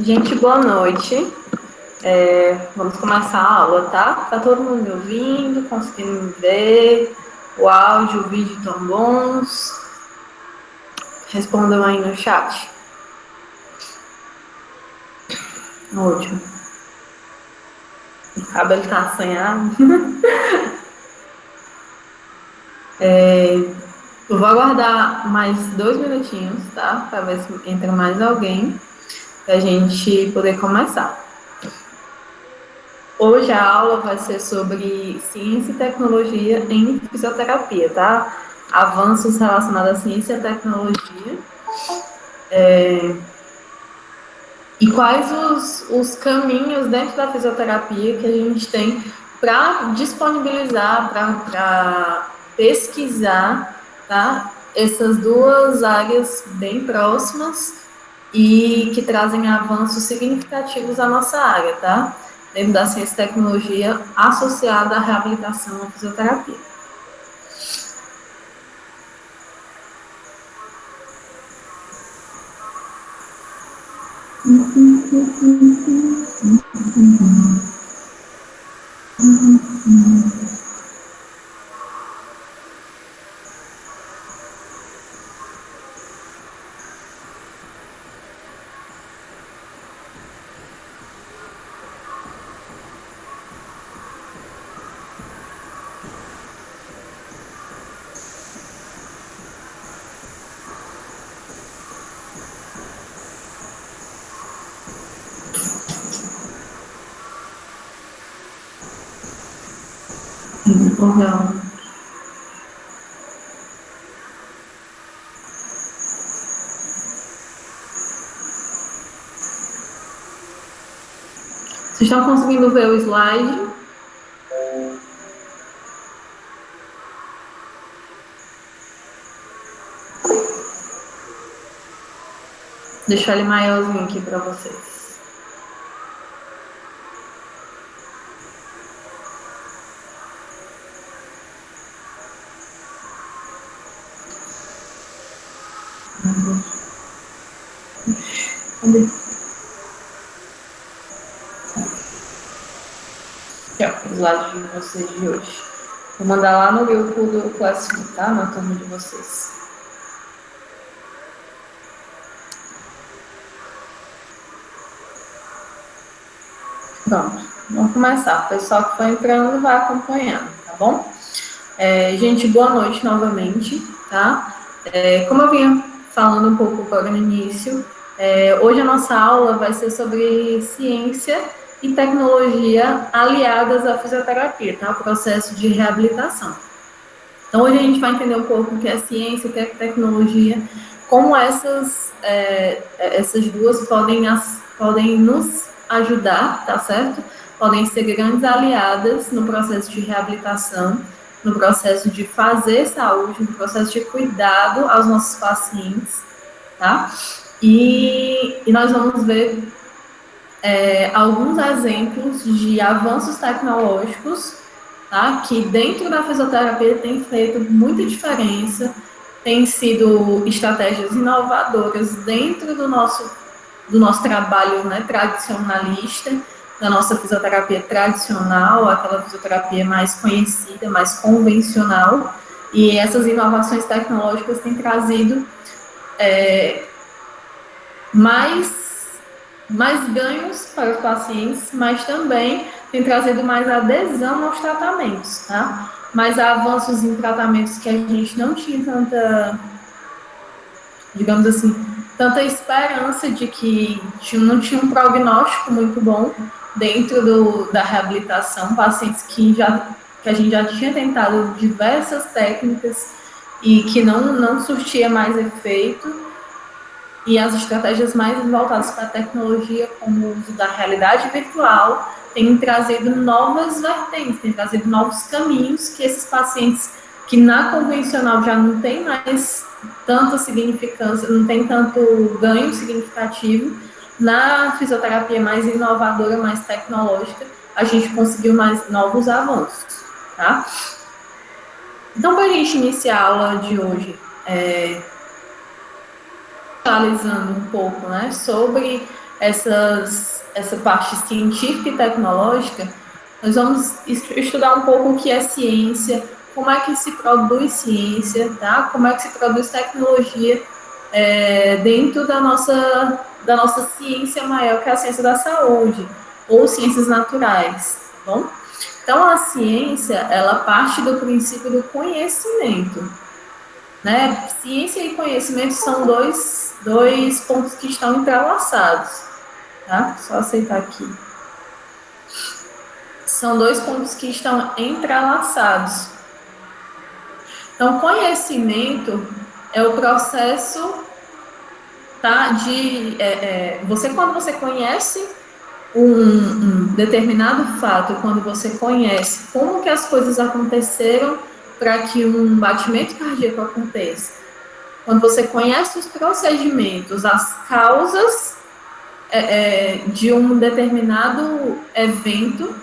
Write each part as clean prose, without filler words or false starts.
Gente, boa noite. Vamos começar a aula, tá? Tá todo mundo me ouvindo, conseguindo me ver? O áudio, o vídeo estão bons? Respondam aí no chat. Ótimo. O cabelo tá assanhado. Eu vou aguardar mais 2 minutinhos, tá? Para ver se entra mais alguém, pra gente poder começar. Hoje a aula vai ser sobre ciência e tecnologia em fisioterapia, tá? Avanços relacionados à ciência e tecnologia. E quais os caminhos dentro da fisioterapia que a gente tem para disponibilizar, para pesquisar, tá? Essas duas áreas bem próximas e que trazem avanços significativos à nossa área, tá? Dentro da ciência e tecnologia associada à reabilitação à fisioterapia. Legal. Vocês estão conseguindo ver o slide? Deixar ele maiorzinho aqui para vocês. Cadê? Aqui, ó, o slide de vocês de hoje. Vou mandar lá no grupo do Classroom, tá? Na turma de vocês. Pronto, vamos começar. O pessoal que foi entrando vai acompanhando, tá bom? Gente, boa noite novamente, tá? Como eu vinha falando um pouco agora no início, hoje a nossa aula vai ser sobre ciência e tecnologia aliadas à fisioterapia, tá? O processo de reabilitação. Então, hoje a gente vai entender um pouco o que é ciência, o que é tecnologia, como essas duas podem nos ajudar, tá certo? Podem ser grandes aliadas no processo de reabilitação, no processo de fazer saúde, no processo de cuidado aos nossos pacientes, tá? E nós vamos ver alguns exemplos de avanços tecnológicos, tá? Que dentro da fisioterapia tem feito muita diferença, tem sido estratégias inovadoras dentro do nosso trabalho, né, tradicionalista, da nossa fisioterapia tradicional, aquela fisioterapia mais conhecida, mais convencional, e essas inovações tecnológicas têm trazido mais ganhos para os pacientes, mas também tem trazido mais adesão aos tratamentos, tá? Mais avanços em tratamentos que a gente não tinha tanta, digamos assim, tanta esperança de que não tinha um prognóstico muito bom dentro da reabilitação, pacientes que a gente já tinha tentado diversas técnicas e que não surtia mais efeito. E as estratégias mais voltadas para a tecnologia, como o uso da realidade virtual, têm trazido novas vertentes, têm trazido novos caminhos que esses pacientes que na convencional já não tem mais tanta significância, não tem tanto ganho significativo, na fisioterapia mais inovadora, mais tecnológica, a gente conseguiu mais novos avanços, tá? Então, para a gente iniciar a aula de hoje, analisando um pouco, né, sobre essa parte científica e tecnológica, nós vamos estudar um pouco o que é ciência, como é que se produz ciência, tá? Como é que se produz tecnologia dentro da nossa ciência maior, que é a ciência da saúde, ou ciências naturais, tá bom? Então, a ciência, ela parte do princípio do conhecimento, né? Ciência e conhecimento são dois pontos que estão entrelaçados, tá? Só aceitar aqui. São dois pontos que estão entrelaçados. Então, conhecimento é o processo, tá? Quando você conhece um determinado fato, quando você conhece como que as coisas aconteceram para que um batimento cardíaco aconteça, quando você conhece os procedimentos, as causas de um determinado evento,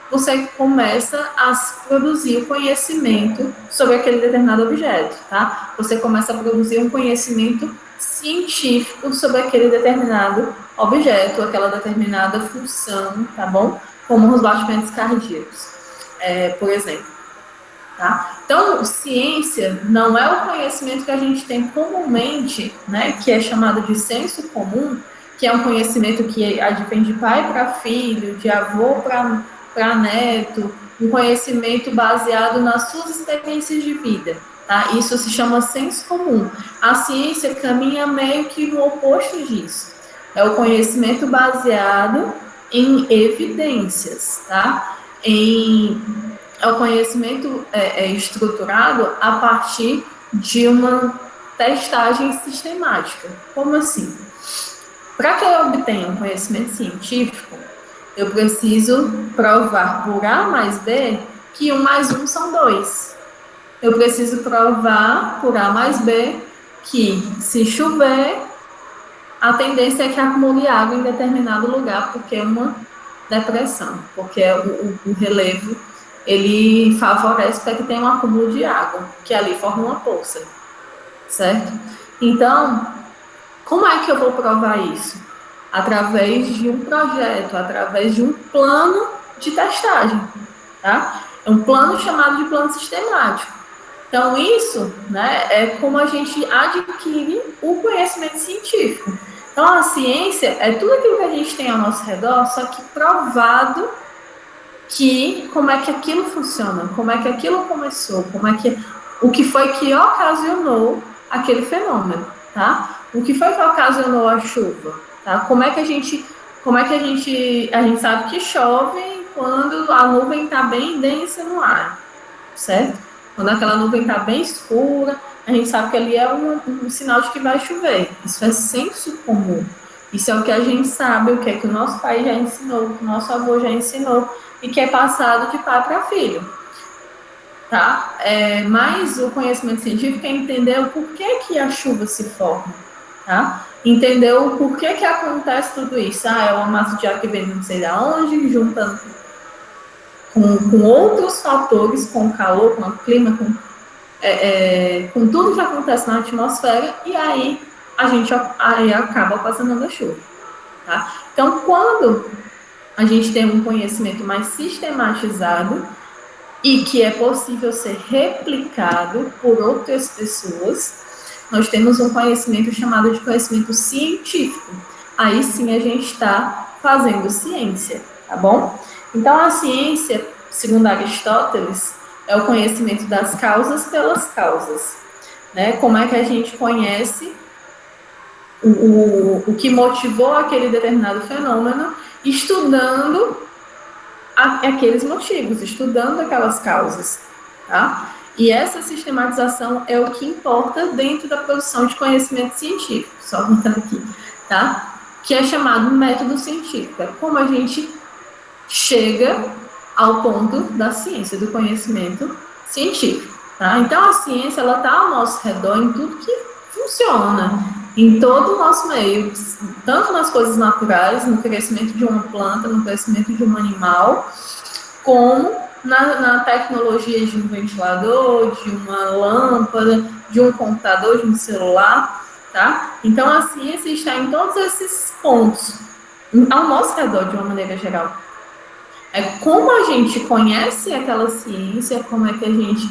você começa a produzir o conhecimento sobre aquele determinado objeto, tá? Você começa a produzir um conhecimento científico sobre aquele determinado objeto, aquela determinada função, tá bom? Como os batimentos cardíacos, por exemplo. Tá? Então, ciência não é o conhecimento que a gente tem comumente, né, que é chamado de senso comum, que é um conhecimento que advém de pai para filho, de avô para neto, um conhecimento baseado nas suas experiências de vida. Tá? Isso se chama senso comum. A ciência caminha meio que no oposto disso. É o conhecimento baseado em evidências, tá? É o conhecimento estruturado a partir de uma testagem sistemática. Como assim? Para que eu obtenha um conhecimento científico, eu preciso provar por A mais B que 1 mais 1 são 2. Eu preciso provar por A mais B que, se chover, a tendência é que acumule água em determinado lugar, porque é uma depressão, porque o relevo ele favorece para que tenha um acúmulo de água, que ali forma uma poça, certo? Então, como é que eu vou provar isso? Através de um projeto, através de um plano de testagem, tá? É um plano chamado de plano sistemático. Então, isso, né, é como a gente adquire o conhecimento científico. Então, a ciência é tudo aquilo que a gente tem ao nosso redor, só que provado que como é que aquilo funciona, como é que aquilo começou, o que foi que ocasionou aquele fenômeno, tá? O que foi que ocasionou a chuva, tá? Como é que a gente sabe que chove quando a nuvem está bem densa no ar, certo? Quando aquela nuvem está bem escura, a gente sabe que ali é um sinal de que vai chover. Isso é senso comum. Isso é o que a gente sabe, o que é que o nosso pai já ensinou, o que o nosso avô já ensinou, e que é passado de pai para filho, tá? Mas o conhecimento científico é entender o porquê que a chuva se forma, tá? Entender o porquê que acontece tudo isso. É uma massa de ar que vem não sei de onde, juntando com outros fatores, com o calor, com o clima, com tudo que acontece na atmosfera, e aí a gente acaba passando a chuva, tá? Então, quando a gente tem um conhecimento mais sistematizado e que é possível ser replicado por outras pessoas, nós temos um conhecimento chamado de conhecimento científico. Aí sim a gente está fazendo ciência, tá bom? Então, a ciência, segundo Aristóteles, é o conhecimento das causas pelas causas, né? Como é que a gente conhece o que motivou aquele determinado fenômeno, estudando aqueles motivos, estudando aquelas causas, tá? E essa sistematização é o que importa dentro da produção de conhecimento científico, só voltando aqui, tá? Que é chamado método científico, é como a gente chega ao ponto da ciência, do conhecimento científico, tá? Então, a ciência, ela está ao nosso redor em tudo que funciona, em todo o nosso meio, tanto nas coisas naturais, no crescimento de uma planta, no crescimento de um animal, como na tecnologia de um ventilador, de uma lâmpada, de um computador, de um celular, tá? Então, a ciência está em todos esses pontos, ao nosso redor, de uma maneira geral. É como a gente conhece aquela ciência, como é que a gente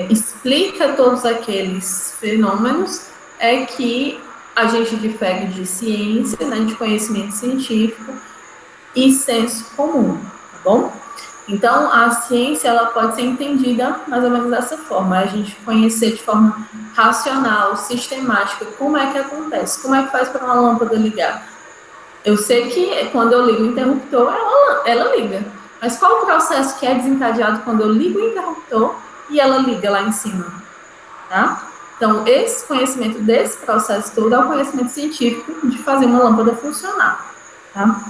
explica todos aqueles fenômenos, é que a gente difere de ciência, né, de conhecimento científico e senso comum, tá bom? Então, a ciência ela pode ser entendida mais ou menos dessa forma, a gente conhecer de forma racional, sistemática, como é que acontece, como é que faz para uma lâmpada ligar. Eu sei que quando eu ligo o interruptor, ela liga. Mas qual o processo que é desencadeado quando eu ligo o interruptor e ela liga lá em cima? Tá? Então, esse conhecimento desse processo todo é o conhecimento científico de fazer uma lâmpada funcionar. Tá?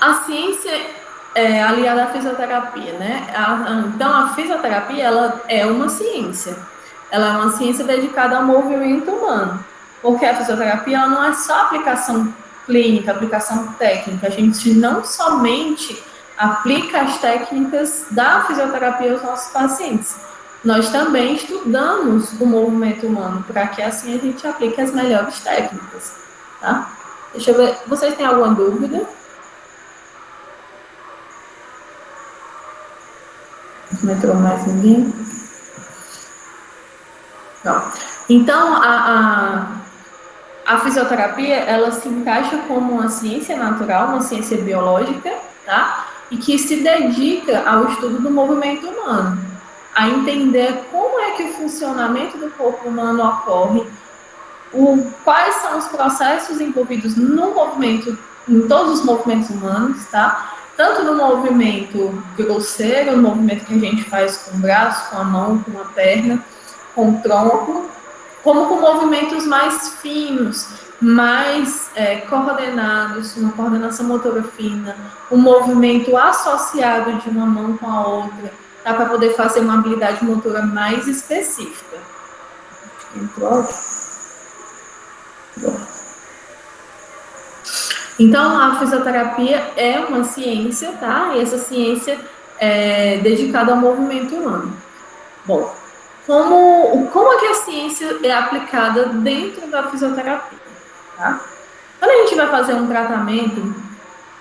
A ciência é aliada à fisioterapia, né? Então, a fisioterapia ela é uma ciência. Ela é uma ciência dedicada ao movimento humano. Porque a fisioterapia ela não é só aplicação clínica, aplicação técnica. A gente não somente aplica as técnicas da fisioterapia aos nossos pacientes. Nós também estudamos o movimento humano para que assim a gente aplique as melhores técnicas. Tá? Deixa eu ver. Vocês têm alguma dúvida? Não entrou mais ninguém? Não. Então, a fisioterapia, ela se encaixa como uma ciência natural, uma ciência biológica, tá? E que se dedica ao estudo do movimento humano, a entender como é que o funcionamento do corpo humano ocorre, quais são os processos envolvidos no movimento, em todos os movimentos humanos, tá? Tanto no movimento grosseiro, no movimento que a gente faz com o braço, com a mão, com a perna, com o tronco, como com movimentos mais finos, mais coordenados, uma coordenação motora fina, um movimento associado de uma mão com a outra, tá? Para poder fazer uma habilidade motora mais específica. Entrou? Então, a fisioterapia é uma ciência, tá? E essa ciência é dedicada ao movimento humano. Bom, como é que a ciência é aplicada dentro da fisioterapia, tá? Quando a gente vai fazer um tratamento,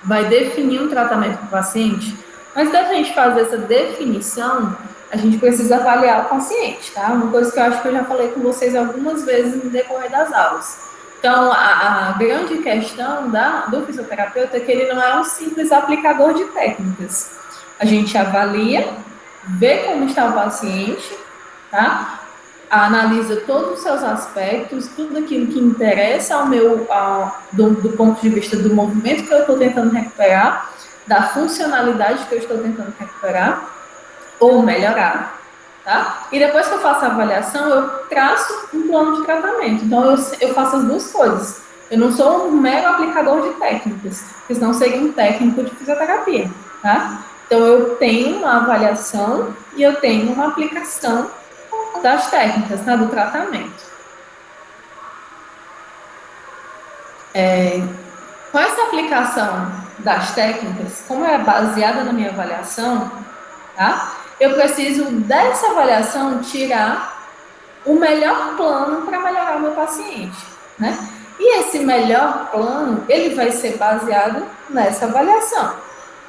vai definir um tratamento para o paciente, antes da gente fazer essa definição, a gente precisa avaliar o paciente, tá? Uma coisa que eu acho que eu já falei com vocês algumas vezes no decorrer das aulas. Então, a grande questão do fisioterapeuta é que ele não é um simples aplicador de técnicas. A gente avalia, vê como está o paciente, tá? Analisa todos os seus aspectos, tudo aquilo que interessa do ponto de vista do movimento que eu estou tentando recuperar, da funcionalidade que eu estou tentando recuperar ou melhorar. Tá? E depois que eu faço a avaliação, eu traço um plano de tratamento. Então, eu faço as duas coisas. Eu não sou um mero aplicador de técnicas, porque senão seria um técnico de fisioterapia. Tá? Então, eu tenho uma avaliação e eu tenho uma aplicação das técnicas, tá? Do tratamento. Com essa aplicação das técnicas, como é baseada na minha avaliação, tá? Eu preciso dessa avaliação tirar o melhor plano para melhorar o meu paciente, né? E esse melhor plano, ele vai ser baseado nessa avaliação.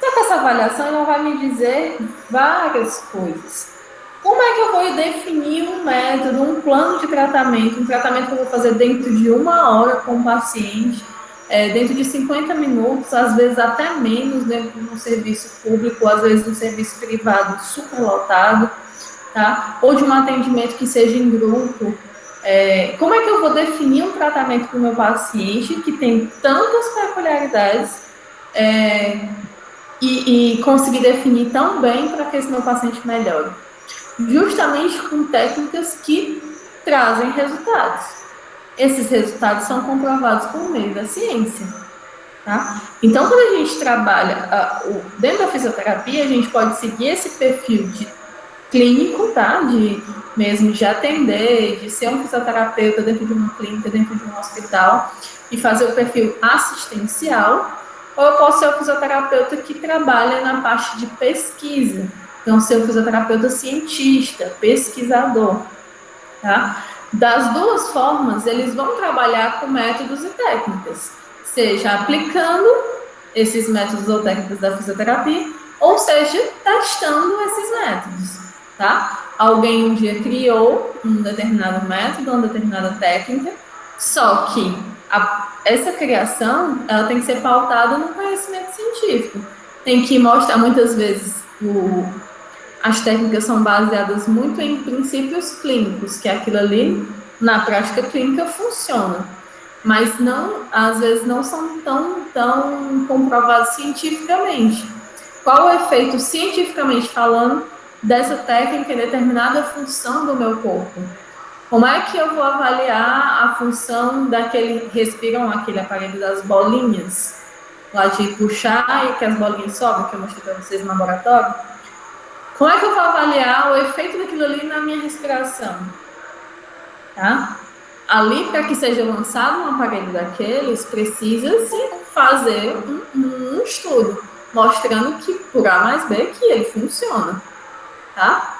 Só que essa avaliação ela vai me dizer várias coisas. Como é que eu vou definir um método, um plano de tratamento, um tratamento que eu vou fazer dentro de 1 hora com o paciente, dentro de 50 minutos, às vezes até menos, dentro de um serviço público, às vezes um serviço privado superlotado, tá? Ou de um atendimento que seja em grupo. Como é que eu vou definir um tratamento para o meu paciente que tem tantas peculiaridades e conseguir definir tão bem para que esse meu paciente melhore? Justamente com técnicas que trazem resultados. Esses resultados são comprovados por meio da ciência. Tá? Então, quando a gente trabalha dentro da fisioterapia, a gente pode seguir esse perfil de clínico, tá? De atender, de ser um fisioterapeuta dentro de uma clínica, dentro de um hospital, e fazer o perfil assistencial, ou eu posso ser um fisioterapeuta que trabalha na parte de pesquisa. Então, ser um fisioterapeuta cientista, pesquisador, tá? Das duas formas, eles vão trabalhar com métodos e técnicas. seja aplicando esses métodos ou técnicas da fisioterapia, ou seja, testando esses métodos, tá? Alguém um dia criou um determinado método, uma determinada técnica, só que essa criação, ela tem que ser pautada no conhecimento científico. Tem que mostrar, muitas vezes, as técnicas são baseadas muito em princípios clínicos, que aquilo ali, na prática clínica, funciona. Mas não, às vezes não são tão comprovados cientificamente. Qual o efeito, cientificamente falando, dessa técnica em determinada função do meu corpo? Como é que eu vou avaliar a função daquele, respiram aquele aparelho das bolinhas, lá de puxar e que as bolinhas sobem, que eu mostrei para vocês no laboratório? Como é que eu vou avaliar o efeito daquilo ali na minha respiração? Tá? Ali, para que seja lançado um aparelho daqueles, precisa-se fazer um estudo, mostrando que, por A mais B, que ele funciona. Tá?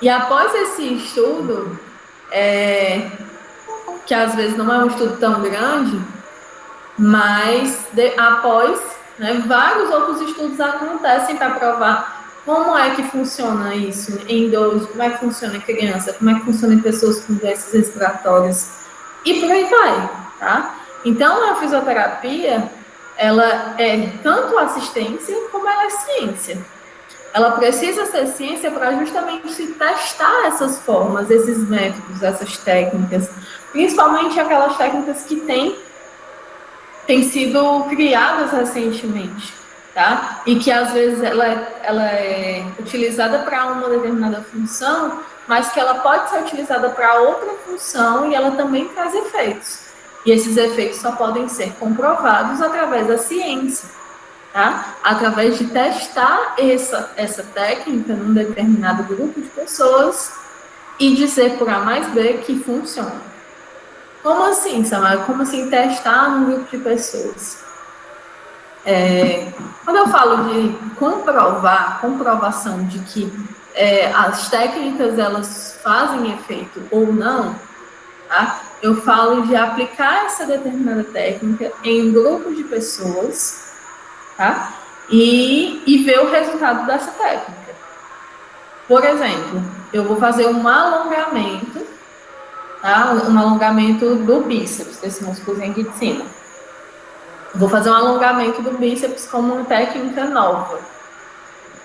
E após esse estudo, que às vezes não é um estudo tão grande, mas após, né, vários outros estudos acontecem para provar como é que funciona isso em idosos, como é que funciona em criança, como é que funciona em pessoas com doenças respiratórias e por aí vai, tá? Então, a fisioterapia, ela é tanto assistência como ela é ciência. Ela precisa ser ciência para justamente testar essas formas, esses métodos, essas técnicas, principalmente aquelas técnicas que têm sido criadas recentemente, tá? E que às vezes ela é utilizada para uma determinada função, mas que ela pode ser utilizada para outra função e ela também traz efeitos. E esses efeitos só podem ser comprovados através da ciência, tá? Através de testar essa técnica num determinado grupo de pessoas e dizer por A mais B que funciona. Como assim, Samara? Como assim testar num grupo de pessoas? Quando eu falo de comprovação de que as técnicas elas fazem efeito ou não, tá? Eu falo de aplicar essa determinada técnica em um grupo de pessoas, tá? E ver o resultado dessa técnica. Por exemplo, eu vou fazer um alongamento, tá? Um alongamento do bíceps, desse músculozinho aqui de cima. Vou fazer um alongamento do bíceps como uma técnica nova,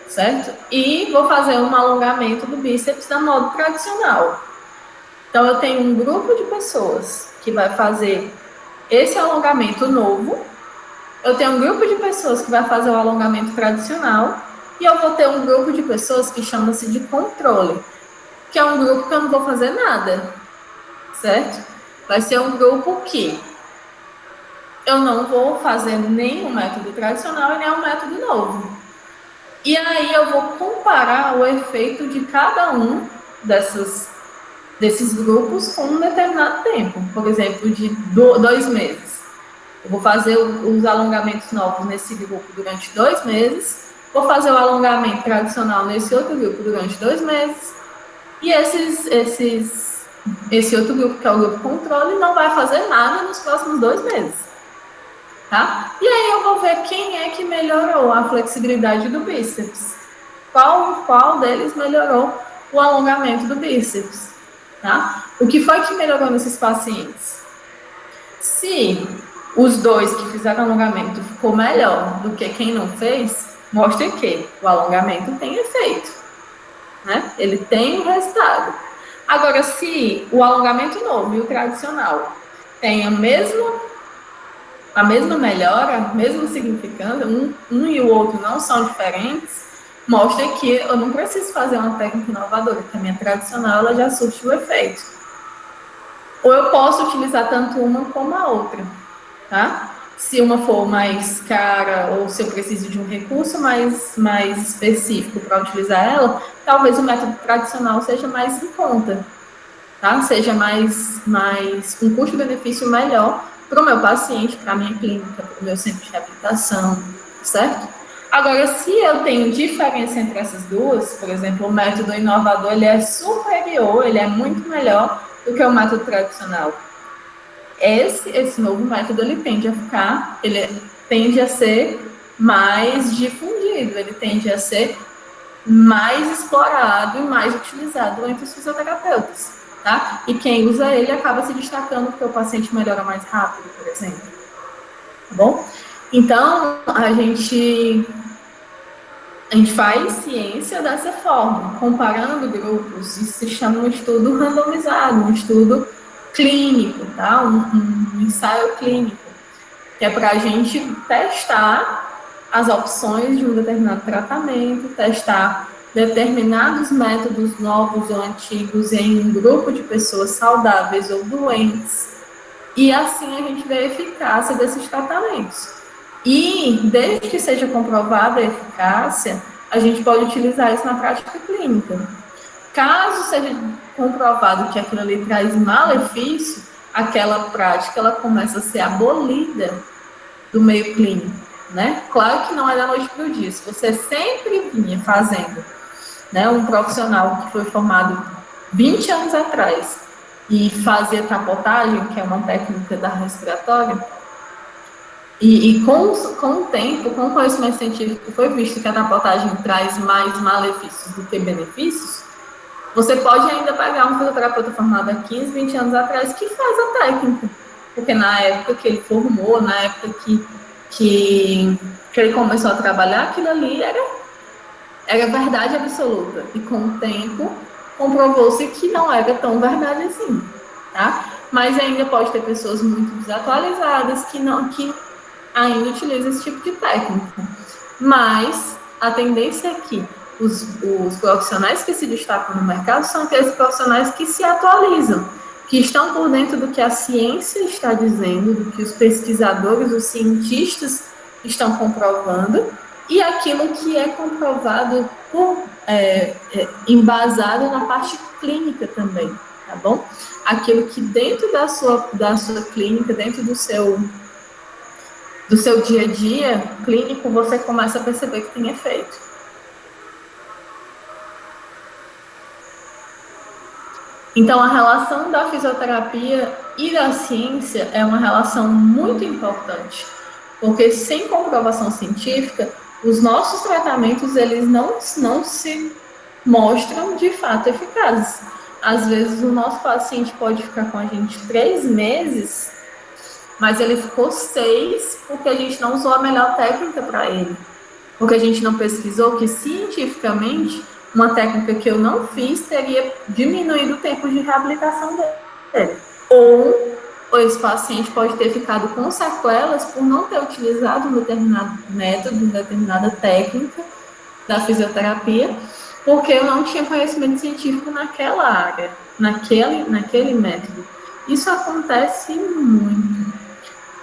certo? E vou fazer um alongamento do bíceps da modo tradicional. Então, eu tenho um grupo de pessoas que vai fazer esse alongamento novo, eu tenho um grupo de pessoas que vai fazer o alongamento tradicional, e eu vou ter um grupo de pessoas que chama-se de controle, que é um grupo que eu não vou fazer nada, certo? Vai ser um grupo que eu não vou fazer nem o método tradicional e nem o método novo. E aí eu vou comparar o efeito de cada um desses grupos com um determinado tempo. Por exemplo, de 2 meses. Eu vou fazer os alongamentos novos nesse grupo durante 2 meses. Vou fazer o alongamento tradicional nesse outro grupo durante 2 meses. E esse outro grupo, que é o grupo controle, não vai fazer nada nos próximos 2 meses. Tá? E aí eu vou ver quem é que melhorou a flexibilidade do bíceps. Qual deles melhorou o alongamento do bíceps? Tá? O que foi que melhorou nesses pacientes? Se os 2 que fizeram alongamento ficou melhor do que quem não fez, mostra que o alongamento tem efeito, né? Ele tem um resultado. Agora, se o alongamento novo e o tradicional têm a mesma melhora, mesmo significando, um e o outro não são diferentes, mostra que eu não preciso fazer uma técnica inovadora, porque a minha tradicional ela já surte o efeito. Ou eu posso utilizar tanto uma como a outra, tá? Se uma for mais cara ou se eu preciso de um recurso mais específico para utilizar ela, talvez o método tradicional seja mais em conta, tá? Seja mais um custo-benefício melhor para o meu paciente, para a minha clínica, para o meu centro de reabilitação, certo? Agora, se eu tenho diferença entre essas duas, por exemplo, o método inovador, ele é superior, ele é muito melhor do que o método tradicional. esse novo método ele tende a ser mais difundido, ele tende a ser mais explorado e mais utilizado entre os fisioterapeutas, tá? E quem usa ele acaba se destacando porque o paciente melhora mais rápido, por exemplo. Tá bom? Então, a gente faz ciência dessa forma, comparando grupos. Isso se chama um estudo randomizado, um estudo clínico, tá? Um ensaio clínico, que é para a gente testar as opções de um determinado tratamento, testar determinados métodos novos ou antigos em um grupo de pessoas saudáveis ou doentes, e assim a gente vê a eficácia desses tratamentos. E, desde que seja comprovada a eficácia, a gente pode utilizar isso na prática clínica. Caso seja comprovado que aquilo ali traz malefício, aquela prática ela começa a ser abolida do meio clínico, né? Claro que não é da noite para o dia. Se você sempre vinha fazendo, né, um profissional que foi formado 20 anos atrás e fazia tapotagem, que é uma técnica da respiratória, e com o tempo, com o conhecimento científico, foi visto que a tapotagem traz mais malefícios do que benefícios. Você pode ainda pegar um fisioterapeuta formado há 15, 20 anos atrás que faz a técnica, porque na época que ele formou, na época que ele começou a trabalhar, aquilo ali era verdade absoluta. E com o tempo, comprovou-se que não era tão verdade assim, tá? Mas ainda pode ter pessoas muito desatualizadas que ainda utilizam esse tipo de técnica. Mas a tendência é que os profissionais que se destacam no mercado são aqueles profissionais que se atualizam, que estão por dentro do que a ciência está dizendo, do que os pesquisadores, os cientistas estão comprovando, e aquilo que é comprovado embasado na parte clínica também, tá bom? Aquilo que dentro da sua clínica, dentro do seu dia a dia clínico, você começa a perceber que tem efeito. Então, a relação da fisioterapia e da ciência é uma relação muito importante, porque sem comprovação científica, os nossos tratamentos, eles não se mostram de fato eficazes. Às vezes, o nosso paciente pode ficar com a gente 3 meses, mas ele ficou 6 porque a gente não usou a melhor técnica para ele. Porque a gente não pesquisou que, cientificamente, uma técnica que eu não fiz teria diminuído o tempo de reabilitação dele. Ou esse paciente pode ter ficado com sequelas por não ter utilizado um determinado método, uma determinada técnica da fisioterapia, porque eu não tinha conhecimento científico naquela área, naquele método. Isso acontece muito,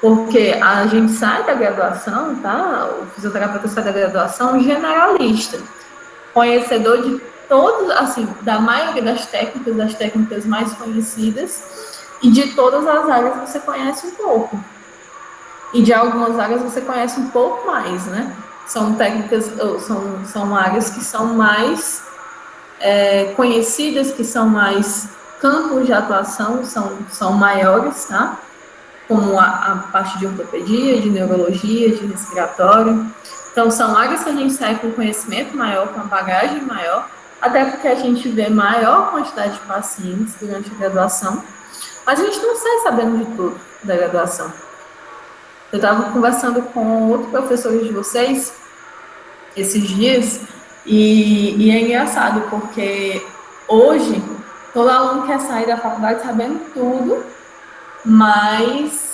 porque a gente sai da graduação, tá? O fisioterapeuta sai da graduação generalista, conhecedor de todos, assim, da maioria das técnicas mais conhecidas, e de todas as áreas você conhece um pouco. E de algumas áreas você conhece um pouco mais, né? São técnicas, são áreas que são mais conhecidas, que são mais campos de atuação, são maiores, tá? Como a parte de ortopedia, de neurologia, de respiratório. Então, são áreas que a gente sai com conhecimento maior, com uma bagagem maior, até porque a gente vê maior quantidade de pacientes durante a graduação, mas a gente não sai sabendo de tudo da graduação. Eu estava conversando com outro professor de vocês esses dias, e é engraçado, porque hoje todo aluno quer sair da faculdade sabendo tudo, mas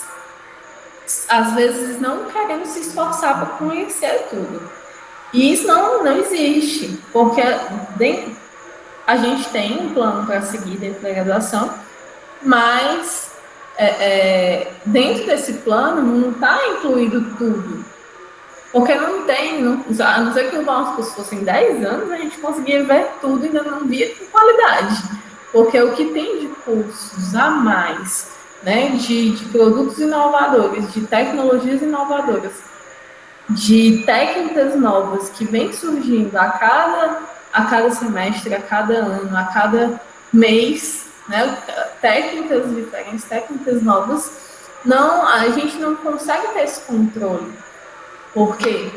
às vezes não querendo se esforçar para conhecer tudo. E isso não existe, porque a gente tem um plano para seguir dentro da graduação, mas dentro desse plano não está incluído tudo. Porque não tem, a não ser que os nossos cursos fossem 10 anos, a gente conseguia ver tudo e ainda não via com qualidade. Porque o que tem de cursos a mais, né, de produtos inovadores, de tecnologias inovadoras, de técnicas novas que vem surgindo a cada semestre, a cada ano, a cada mês, né, técnicas diferentes, técnicas novas, a gente não consegue ter esse controle, porque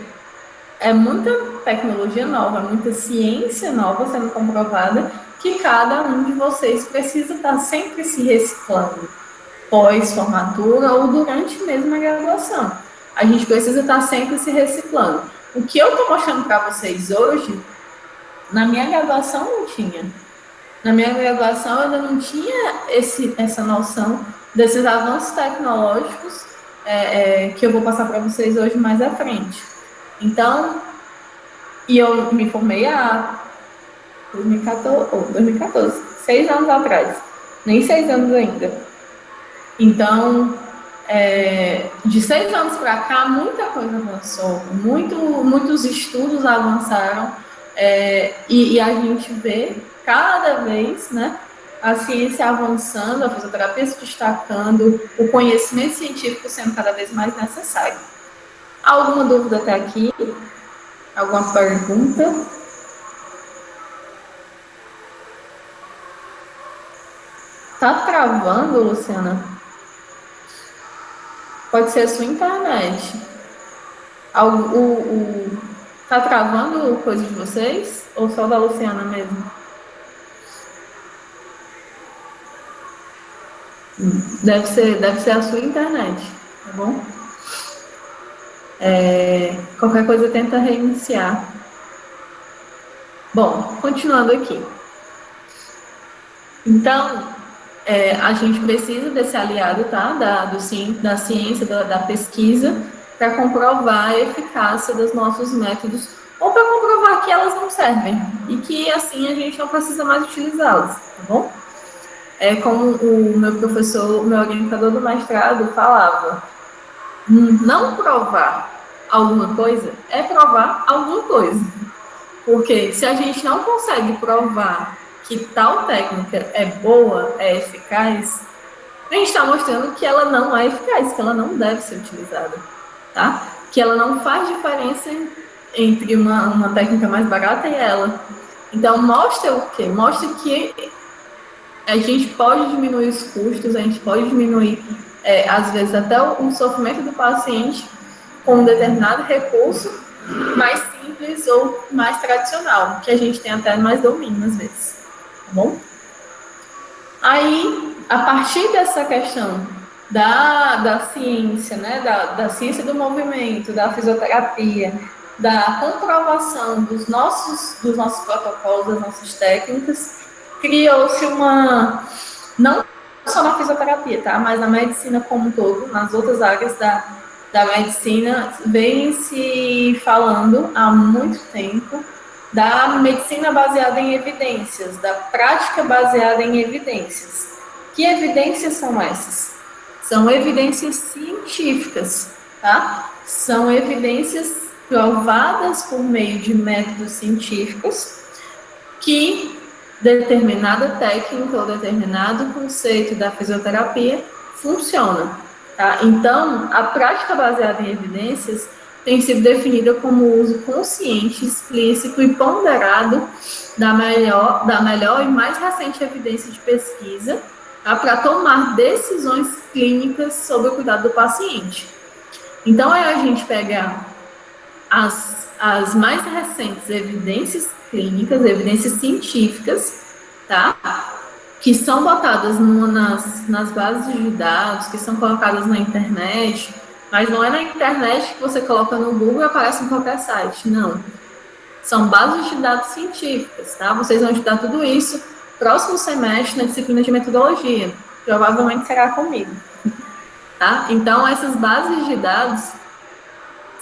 é muita tecnologia nova, muita ciência nova sendo comprovada, que cada um de vocês precisa estar sempre se reciclando, pós-formatura ou durante mesmo a graduação. A gente precisa estar sempre se reciclando. O que eu estou mostrando para vocês hoje, na minha graduação não tinha. Na minha graduação eu ainda não tinha essa noção desses avanços tecnológicos que eu vou passar para vocês hoje mais à frente. Então, e eu me formei há 2014, 6 anos atrás, nem 6 anos ainda. Então, de 6 anos para cá, muita coisa avançou, muitos estudos avançaram, e a gente vê cada vez, né, a ciência avançando, a fisioterapia se destacando, o conhecimento científico sendo cada vez mais necessário. Alguma dúvida até aqui? Alguma pergunta? Tá travando, Luciana? Pode ser a sua internet. Tá travando coisa de vocês? Ou só da Luciana mesmo? Deve ser a sua internet, tá bom? Qualquer coisa tenta reiniciar. Bom, continuando aqui. Então, a gente precisa desse aliado, tá? Da ciência, da pesquisa, para comprovar a eficácia dos nossos métodos, ou para comprovar que elas não servem, e que assim a gente não precisa mais utilizá-las, tá bom? Como o meu professor, o meu orientador do mestrado falava, não provar alguma coisa é provar alguma coisa. Porque se a gente não consegue provar que tal técnica é boa, é eficaz, a gente está mostrando que ela não é eficaz, que ela não deve ser utilizada, tá? Que ela não faz diferença entre uma técnica mais barata e ela. Então, mostra o quê? Mostra que a gente pode diminuir os custos, a gente pode diminuir, às vezes, até o sofrimento do paciente com um determinado recurso mais simples ou mais tradicional, que a gente tem até mais domínio, às vezes. Tá bom? Aí, a partir dessa questão da ciência, né, da ciência do movimento, da fisioterapia, da comprovação dos nossos protocolos, das nossas técnicas, criou-se não só na fisioterapia, tá, mas na medicina como um todo, nas outras áreas da medicina, vem se falando há muito tempo da medicina baseada em evidências, da prática baseada em evidências. Que evidências são essas? São evidências científicas, tá? São evidências provadas por meio de métodos científicos que determinada técnica ou determinado conceito da fisioterapia funciona, tá? Então, a prática baseada em evidências tem sido definida como o uso consciente, explícito e ponderado da melhor e mais recente evidência de pesquisa, tá, para tomar decisões clínicas sobre o cuidado do paciente. Então, a gente pega as mais recentes evidências clínicas, evidências científicas, tá, que são botadas nas bases de dados, que são colocadas na internet, mas não é na internet que você coloca no Google e aparece em qualquer site, não. São bases de dados científicas, tá? Vocês vão estudar tudo isso próximo semestre na disciplina de metodologia. Provavelmente será comigo, tá? Então, essas bases de dados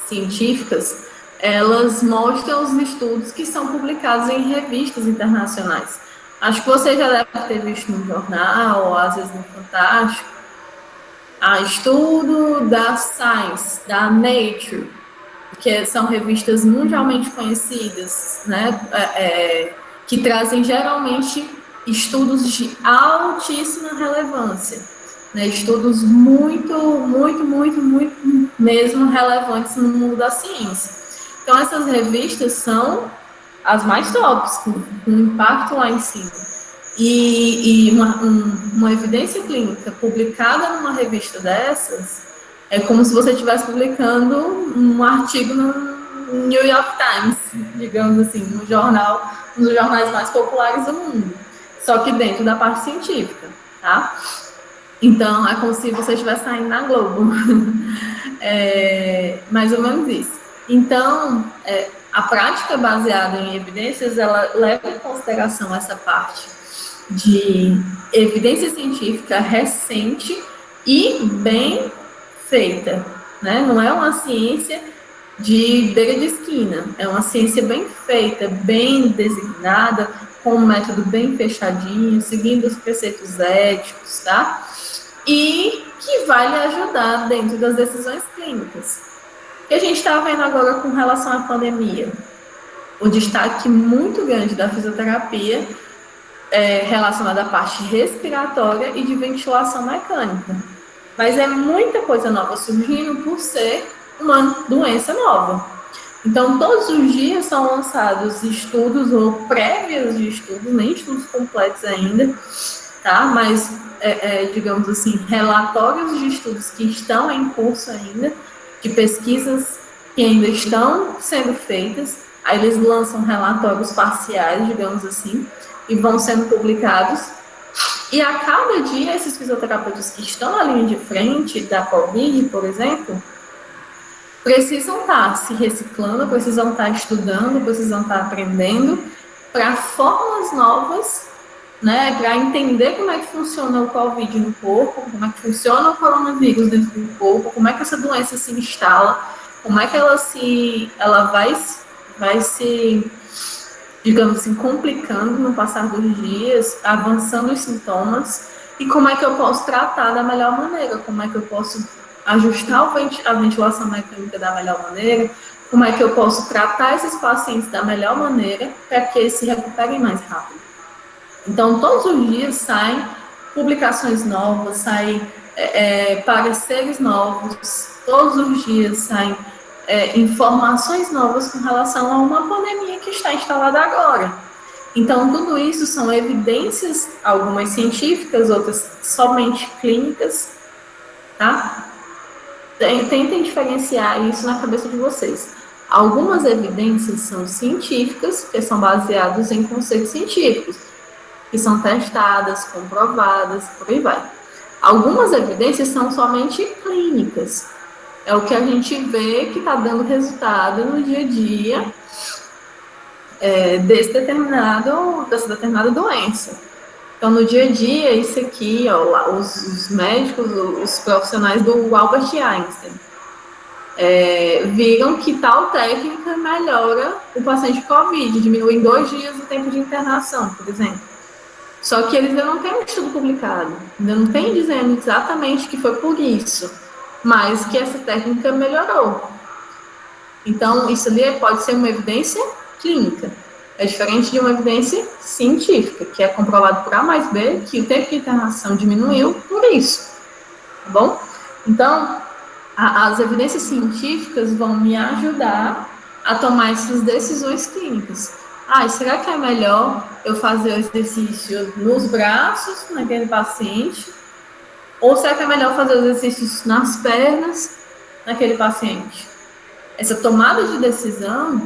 científicas, elas mostram os estudos que são publicados em revistas internacionais. Acho que você já deve ter visto no jornal, ou às vezes no Fantástico, estudo da Science, da Nature, que são revistas mundialmente conhecidas, né, que trazem geralmente estudos de altíssima relevância, né, estudos muito mesmo relevantes no mundo da ciência. Então, essas revistas são as mais tops, com impacto lá em cima. E uma evidência clínica publicada numa revista dessas é como se você estivesse publicando um artigo no New York Times, digamos assim, no jornal, um dos jornais mais populares do mundo, só que dentro da parte científica, tá? Então, é como se você estivesse saindo na Globo. Mais ou menos isso. Então, a prática baseada em evidências, ela leva em consideração essa parte de evidência científica recente e bem feita, né? Não é uma ciência de beira de esquina, é uma ciência bem feita, bem designada, com um método bem fechadinho, seguindo os preceitos éticos, tá? E que vai lhe ajudar dentro das decisões clínicas. E a gente está vendo agora com relação à pandemia, o destaque muito grande da fisioterapia relacionado à parte respiratória e de ventilação mecânica. Mas é muita coisa nova surgindo por ser uma doença nova. Então, todos os dias são lançados estudos ou prévios de estudos, nem estudos completos ainda, tá? Mas, digamos assim, relatórios de estudos que estão em curso ainda, de pesquisas que ainda estão sendo feitas, aí eles lançam relatórios parciais, digamos assim, e vão sendo publicados. E a cada dia, esses fisioterapeutas que estão na linha de frente da Covid, por exemplo, precisam estar se reciclando, precisam estar estudando, precisam estar aprendendo para fórmulas novas, né, para entender como é que funciona o Covid no corpo, como é que funciona o coronavírus dentro do corpo, como é que essa doença se instala, como é que ela vai se, digamos assim, complicando no passar dos dias, avançando os sintomas, e como é que eu posso tratar da melhor maneira, como é que eu posso ajustar a ventilação mecânica da melhor maneira, como é que eu posso tratar esses pacientes da melhor maneira para que eles se recuperem mais rápido. Então, todos os dias saem publicações novas, saem pareceres novos, todos os dias saem informações novas com relação a uma pandemia que está instalada agora. Então, tudo isso são evidências, algumas científicas, outras somente clínicas, tá? Tentem diferenciar isso na cabeça de vocês. Algumas evidências são científicas, que são baseadas em conceitos científicos, que são testadas, comprovadas, por aí vai. Algumas evidências são somente clínicas. É o que a gente vê que está dando resultado no dia a dia dessa determinada doença. Então, no dia a dia, isso aqui, ó, os médicos, os profissionais do Albert Einstein, viram que tal técnica melhora o paciente COVID, diminui em 2 dias o tempo de internação, por exemplo. Só que eles ainda não têm um estudo publicado, ainda não tem dizendo exatamente que foi por isso, mas que essa técnica melhorou. Então, isso ali pode ser uma evidência clínica. É diferente de uma evidência científica, que é comprovado por A mais B que o tempo de internação diminuiu por isso, tá bom? Então, as evidências científicas vão me ajudar a tomar essas decisões clínicas. Será que é melhor eu fazer o exercício nos braços, naquele paciente? Ou será que é melhor fazer os exercícios nas pernas, naquele paciente? Essa tomada de decisão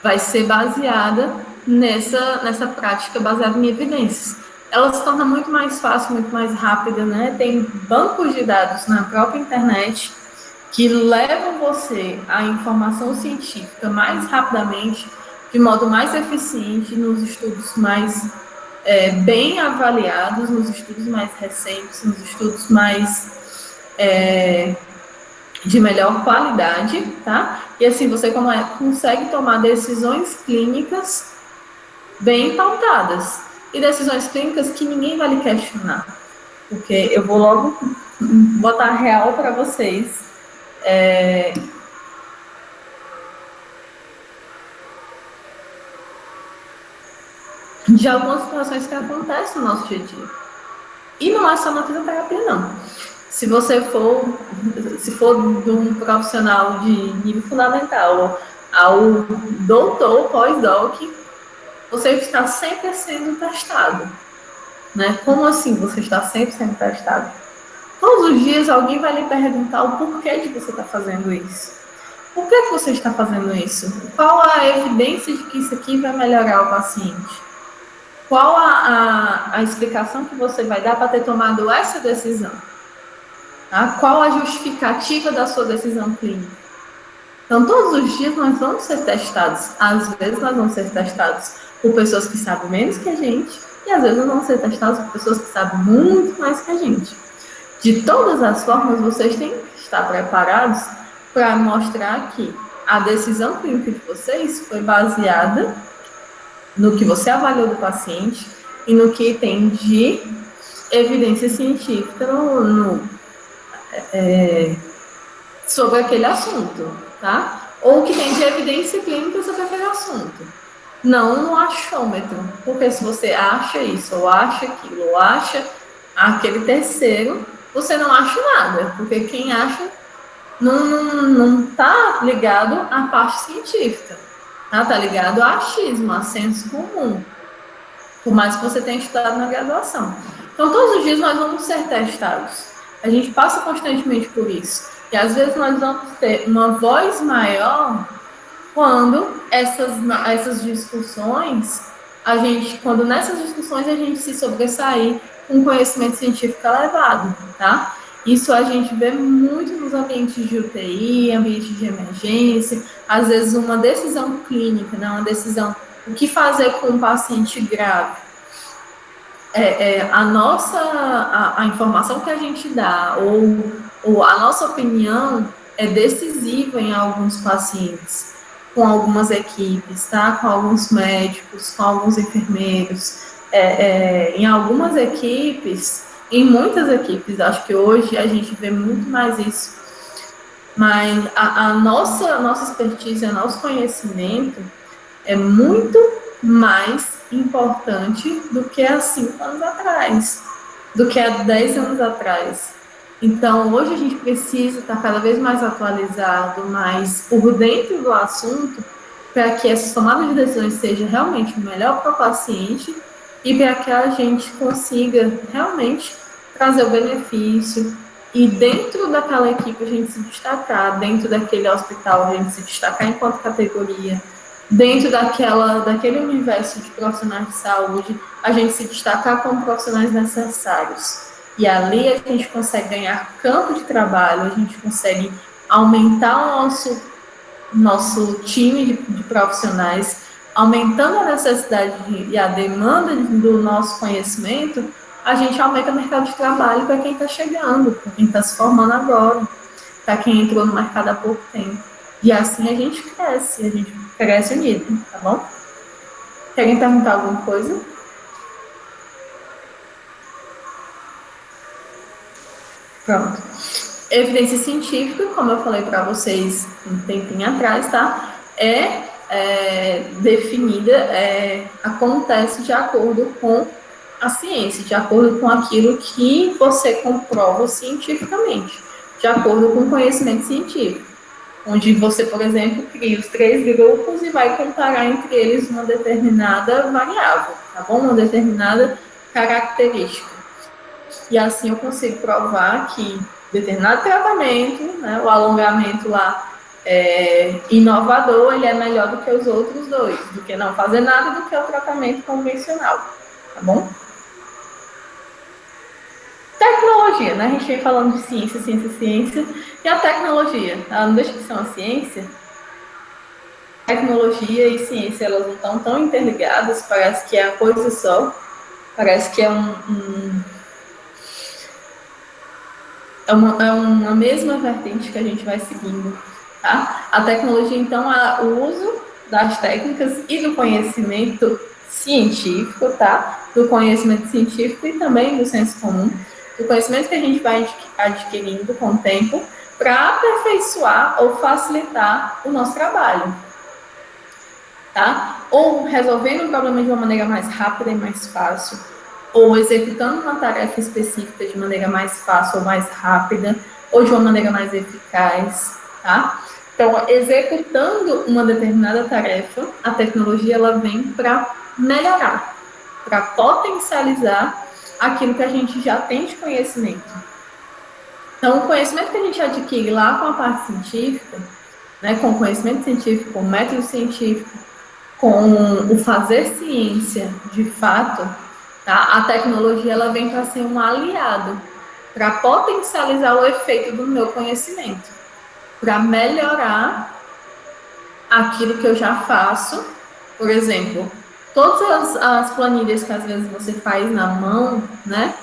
vai ser baseada nessa prática baseada em evidências. Ela se torna muito mais fácil, muito mais rápida, né? Tem bancos de dados na própria internet que levam você à informação científica mais rapidamente, de modo mais eficiente, nos estudos mais bem avaliados, nos estudos mais recentes, nos estudos mais de melhor qualidade, tá? E assim você consegue tomar decisões clínicas bem pautadas. E decisões clínicas que ninguém vai lhe questionar. Porque eu vou logo botar real para vocês. De algumas situações que acontecem no nosso dia a dia. E não é só na fisioterapia, não. Se for de um profissional de nível fundamental ao doutor, pós-doc, você está sempre sendo testado, né? Como assim você está sempre sendo testado? Todos os dias alguém vai lhe perguntar o porquê de você estar fazendo isso. Por que você está fazendo isso? Qual a evidência de que isso aqui vai melhorar o paciente? Qual a explicação que você vai dar para ter tomado essa decisão? Tá? Qual a justificativa da sua decisão clínica? Então, todos os dias nós vamos ser testados. Às vezes nós vamos ser testados por pessoas que sabem menos que a gente, e às vezes nós vamos ser testados por pessoas que sabem muito mais que a gente. De todas as formas, vocês têm que estar preparados para mostrar que a decisão clínica de vocês foi baseada no que você avaliou do paciente e no que tem de evidência científica sobre aquele assunto, tá? Ou que tem de evidência clínica sobre aquele assunto. Não no achômetro, porque se você acha isso, ou acha aquilo, ou acha aquele terceiro, você não acha nada, porque quem acha não tá ligado à parte científica, tá ligado a achismo, a senso comum, por mais que você tenha estudado na graduação. Então, todos os dias nós vamos ser testados. A gente passa constantemente por isso. E às vezes nós vamos ter uma voz maior quando essas discussões, quando nessas discussões a gente se sobressair com conhecimento científico elevado, tá? Isso a gente vê muito nos ambientes de UTI, ambientes de emergência, às vezes uma decisão clínica, né? Uma decisão, o que fazer com um paciente grave. A informação que a gente dá, ou a nossa opinião é decisiva em alguns pacientes, com algumas equipes, tá? Com alguns médicos, com alguns enfermeiros. Em algumas equipes, em muitas equipes, acho que hoje a gente vê muito mais isso, mas a nossa expertise, o nosso conhecimento é muito mais importante do que há 5 anos atrás, do que há 10 anos atrás. Então, hoje a gente precisa estar cada vez mais atualizado, mais por dentro do assunto, para que essa tomada de decisões seja realmente melhor para o paciente e para que a gente consiga realmente trazer o benefício e dentro daquela equipe a gente se destacar, dentro daquele hospital a gente se destacar enquanto categoria, dentro daquele universo de profissionais de saúde, a gente se destacar como profissionais necessários. E ali a gente consegue ganhar campo de trabalho, a gente consegue aumentar o nosso time de profissionais, aumentando a necessidade e a demanda do nosso conhecimento, a gente aumenta o mercado de trabalho para quem está chegando, para quem está se formando agora, para quem entrou no mercado há pouco tempo. E assim a gente cresce unido, tá bom? Querem perguntar alguma coisa? Pronto. Evidência científica, como eu falei para vocês um tempinho atrás, tá? Definida, acontece de acordo com a ciência, de acordo com aquilo que você comprova cientificamente, de acordo com o conhecimento científico. Onde você, por exemplo, cria os 3 grupos e vai comparar entre eles uma determinada variável, tá bom? Uma determinada característica. E assim eu consigo provar que determinado tratamento, né, o alongamento lá inovador, ele é melhor do que os outros dois, do que não fazer nada, do que o tratamento convencional, tá bom? Tecnologia, né? A gente vem falando de ciência, e a tecnologia, ela não deixa de ser uma ciência. Tecnologia e ciência, elas não estão tão interligadas, parece que é a coisa só, parece que é uma mesma vertente que a gente vai seguindo, tá? A tecnologia, então, é o uso das técnicas e do conhecimento científico, tá? Do conhecimento científico e também do senso comum, do conhecimento que a gente vai adquirindo com o tempo para aperfeiçoar ou facilitar o nosso trabalho, tá? Ou resolvendo um problema de uma maneira mais rápida e mais fácil, ou executando uma tarefa específica de maneira mais fácil ou mais rápida, ou de uma maneira mais eficaz, tá? Então, executando uma determinada tarefa, a tecnologia ela vem para melhorar, para potencializar aquilo que a gente já tem de conhecimento. Então, o conhecimento que a gente adquire lá com a parte científica, né, com o conhecimento científico, com o método científico, com o fazer ciência de fato, tá? A tecnologia ela vem para ser um aliado, para potencializar o efeito do meu conhecimento, para melhorar aquilo que eu já faço. Por exemplo, todas as planilhas que às vezes você faz na mão, né?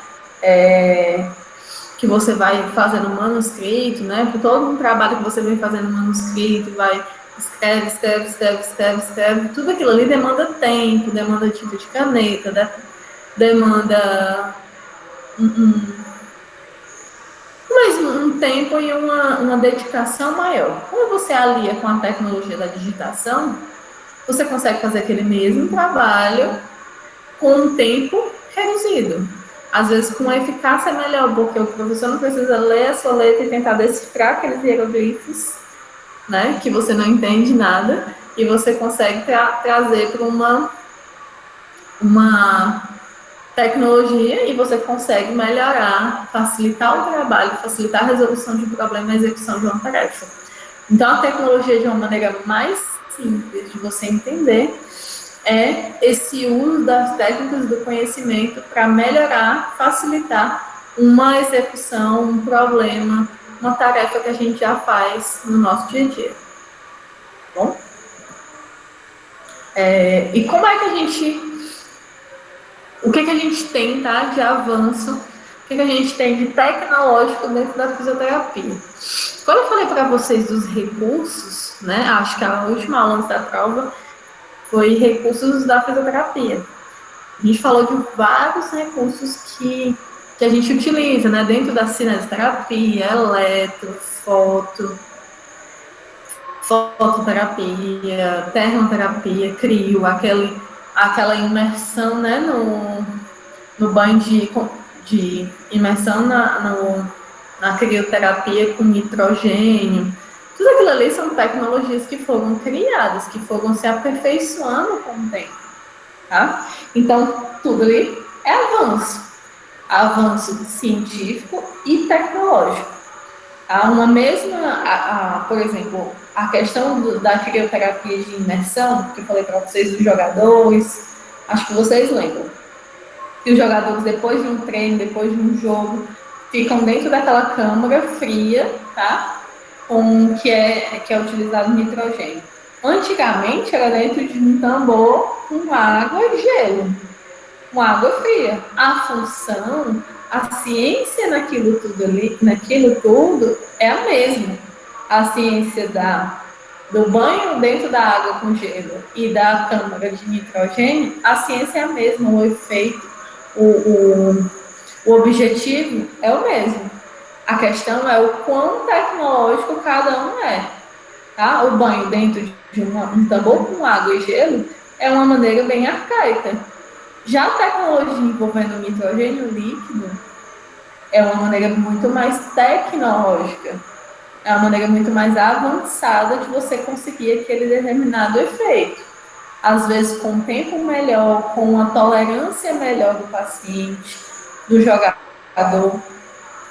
Que você vai fazendo manuscrito, né? Por todo um trabalho que você vem fazendo manuscrito, vai escreve, tudo aquilo ali demanda tempo, demanda tinta de caneta, demanda um tempo e uma dedicação maior. Quando você alia com a tecnologia da digitação, você consegue fazer aquele mesmo trabalho com um tempo reduzido. Às vezes com uma eficácia melhor, porque o professor não precisa ler a sua letra e tentar decifrar aqueles hieroglifos, né, que você não entende nada, e você consegue trazer para uma tecnologia e você consegue melhorar, facilitar o trabalho, facilitar a resolução de um problema e a execução de uma tarefa. Então, a tecnologia, de uma maneira mais simples de você entender, é esse uso das técnicas do conhecimento para melhorar, facilitar uma execução, um problema, uma tarefa que a gente já faz no nosso dia a dia. Bom? E como é que a gente... O que a gente tem, tá, de avanço, o que a gente tem de tecnológico dentro da fisioterapia? Quando eu falei para vocês dos recursos, né, acho que a última aula antes da prova foi recursos da fisioterapia. A gente falou de vários recursos que a gente utiliza, né, dentro da cinesioterapia, fototerapia, termoterapia, crio, aquela imersão, né, no banho de imersão na crioterapia com nitrogênio. Tudo aquilo ali são tecnologias que foram criadas, que foram se aperfeiçoando com o tempo, tá? Então, tudo ali é avanço científico e tecnológico. Há uma mesma, por exemplo, a questão da crioterapia de imersão, que eu falei para vocês dos jogadores, acho que vocês lembram. Que os jogadores, depois de um treino, depois de um jogo, ficam dentro daquela câmara fria, tá? Que é utilizado nitrogênio. Antigamente era dentro de um tambor com água e gelo, com água fria. A função, a ciência naquilo tudo é a mesma. A ciência do banho dentro da água com gelo e da câmara de nitrogênio, a ciência é a mesma, o efeito, o objetivo é o mesmo. A questão é o quão tecnológico cada um é. Tá? O banho dentro de um tambor com água e gelo é uma maneira bem arcaica. Já a tecnologia envolvendo nitrogênio líquido é uma maneira muito mais tecnológica. É uma maneira muito mais avançada de você conseguir aquele determinado efeito. Às vezes com um tempo melhor, com uma tolerância melhor do paciente, do jogador.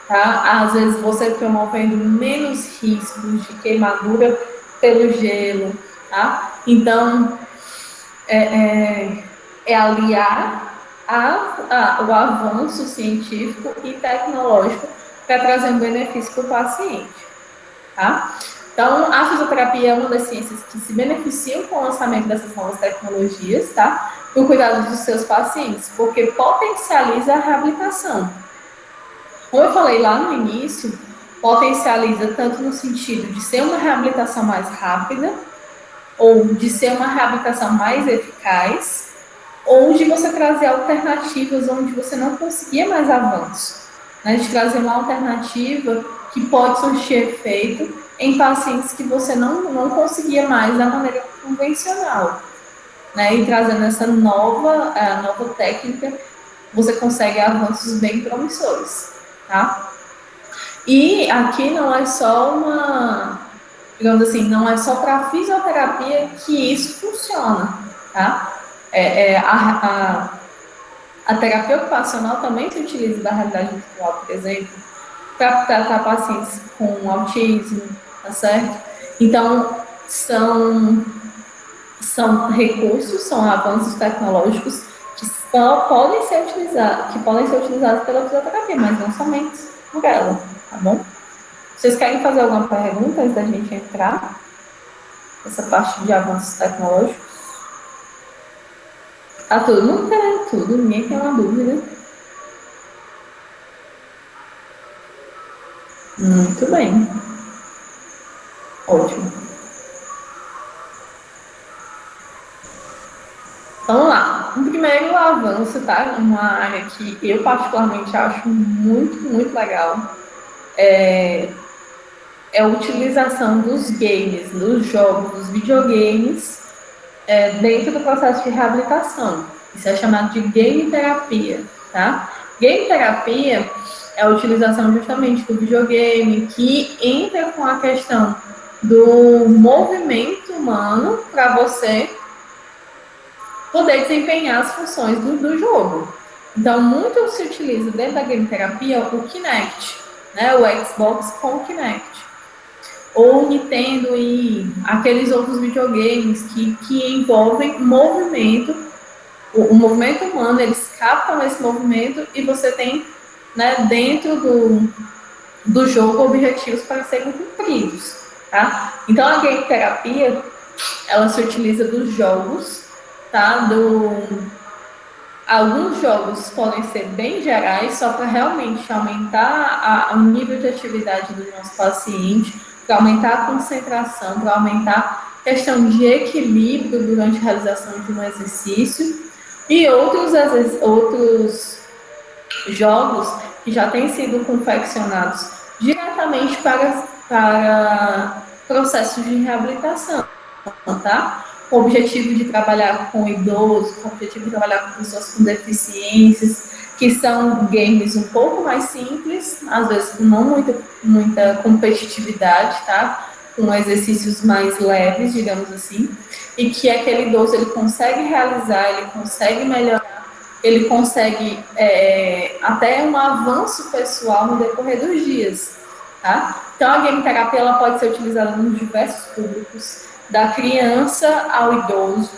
Tá? Às vezes você promovendo menos riscos de queimadura pelo gelo. Tá? Então, aliar o avanço científico e tecnológico para trazer um benefício para o paciente. Tá? Então, a fisioterapia é uma das ciências que se beneficiam com o lançamento dessas novas tecnologias, tá? No cuidado dos seus pacientes, porque potencializa a reabilitação. Como eu falei lá no início, potencializa tanto no sentido de ser uma reabilitação mais rápida, ou de ser uma reabilitação mais eficaz, ou de você trazer alternativas onde você não conseguia mais avanço, né? De trazer uma alternativa que pode surtir efeito em pacientes que você não conseguia mais da maneira convencional, né? E trazendo essa nova técnica, você consegue avanços bem promissores, tá? E aqui não é só digamos assim, não é só para fisioterapia que isso funciona, tá? A terapia ocupacional também se utiliza da realidade virtual, por exemplo, para tratar pacientes com autismo, tá certo? Então, são recursos, são avanços tecnológicos que podem ser utilizados pela fisioterapia, mas não somente por ela, tá bom? Vocês querem fazer alguma pergunta antes da gente entrar nessa parte de avanços tecnológicos? Tá todo mundo querendo tudo, ninguém tem uma dúvida. Muito bem. Ótimo. Vamos lá. O primeiro avanço, tá? Uma área que eu particularmente acho muito, muito legal. É a utilização dos games, dos jogos, dos videogames dentro do processo de reabilitação. Isso é chamado de game terapia, tá? Game terapia é a utilização justamente do videogame que entra com a questão do movimento humano para você poder desempenhar as funções do jogo. Então, muito se utiliza dentro da game terapia o Kinect, né? O Xbox com o Kinect. Ou Nintendo e aqueles outros videogames que envolvem movimento. O movimento humano, eles captam esse movimento e você tem, né, dentro do jogo objetivos para serem cumpridos, tá? Então, a game terapia, ela se utiliza dos jogos, tá? Alguns jogos podem ser bem gerais, só para realmente aumentar o nível de atividade do nosso paciente, para aumentar a concentração, para aumentar a questão de equilíbrio durante a realização de um exercício. E outros jogos que já têm sido confeccionados diretamente para processos de reabilitação, tá? Com o objetivo de trabalhar com idosos, com o objetivo de trabalhar com pessoas com deficiências, que são games um pouco mais simples, às vezes com não muita competitividade, tá? Com exercícios mais leves, digamos assim, e que aquele idoso ele consegue realizar, ele consegue melhorar, ele consegue até um avanço pessoal no decorrer dos dias, tá? Então a game terapia ela pode ser utilizada nos diversos públicos, da criança ao idoso,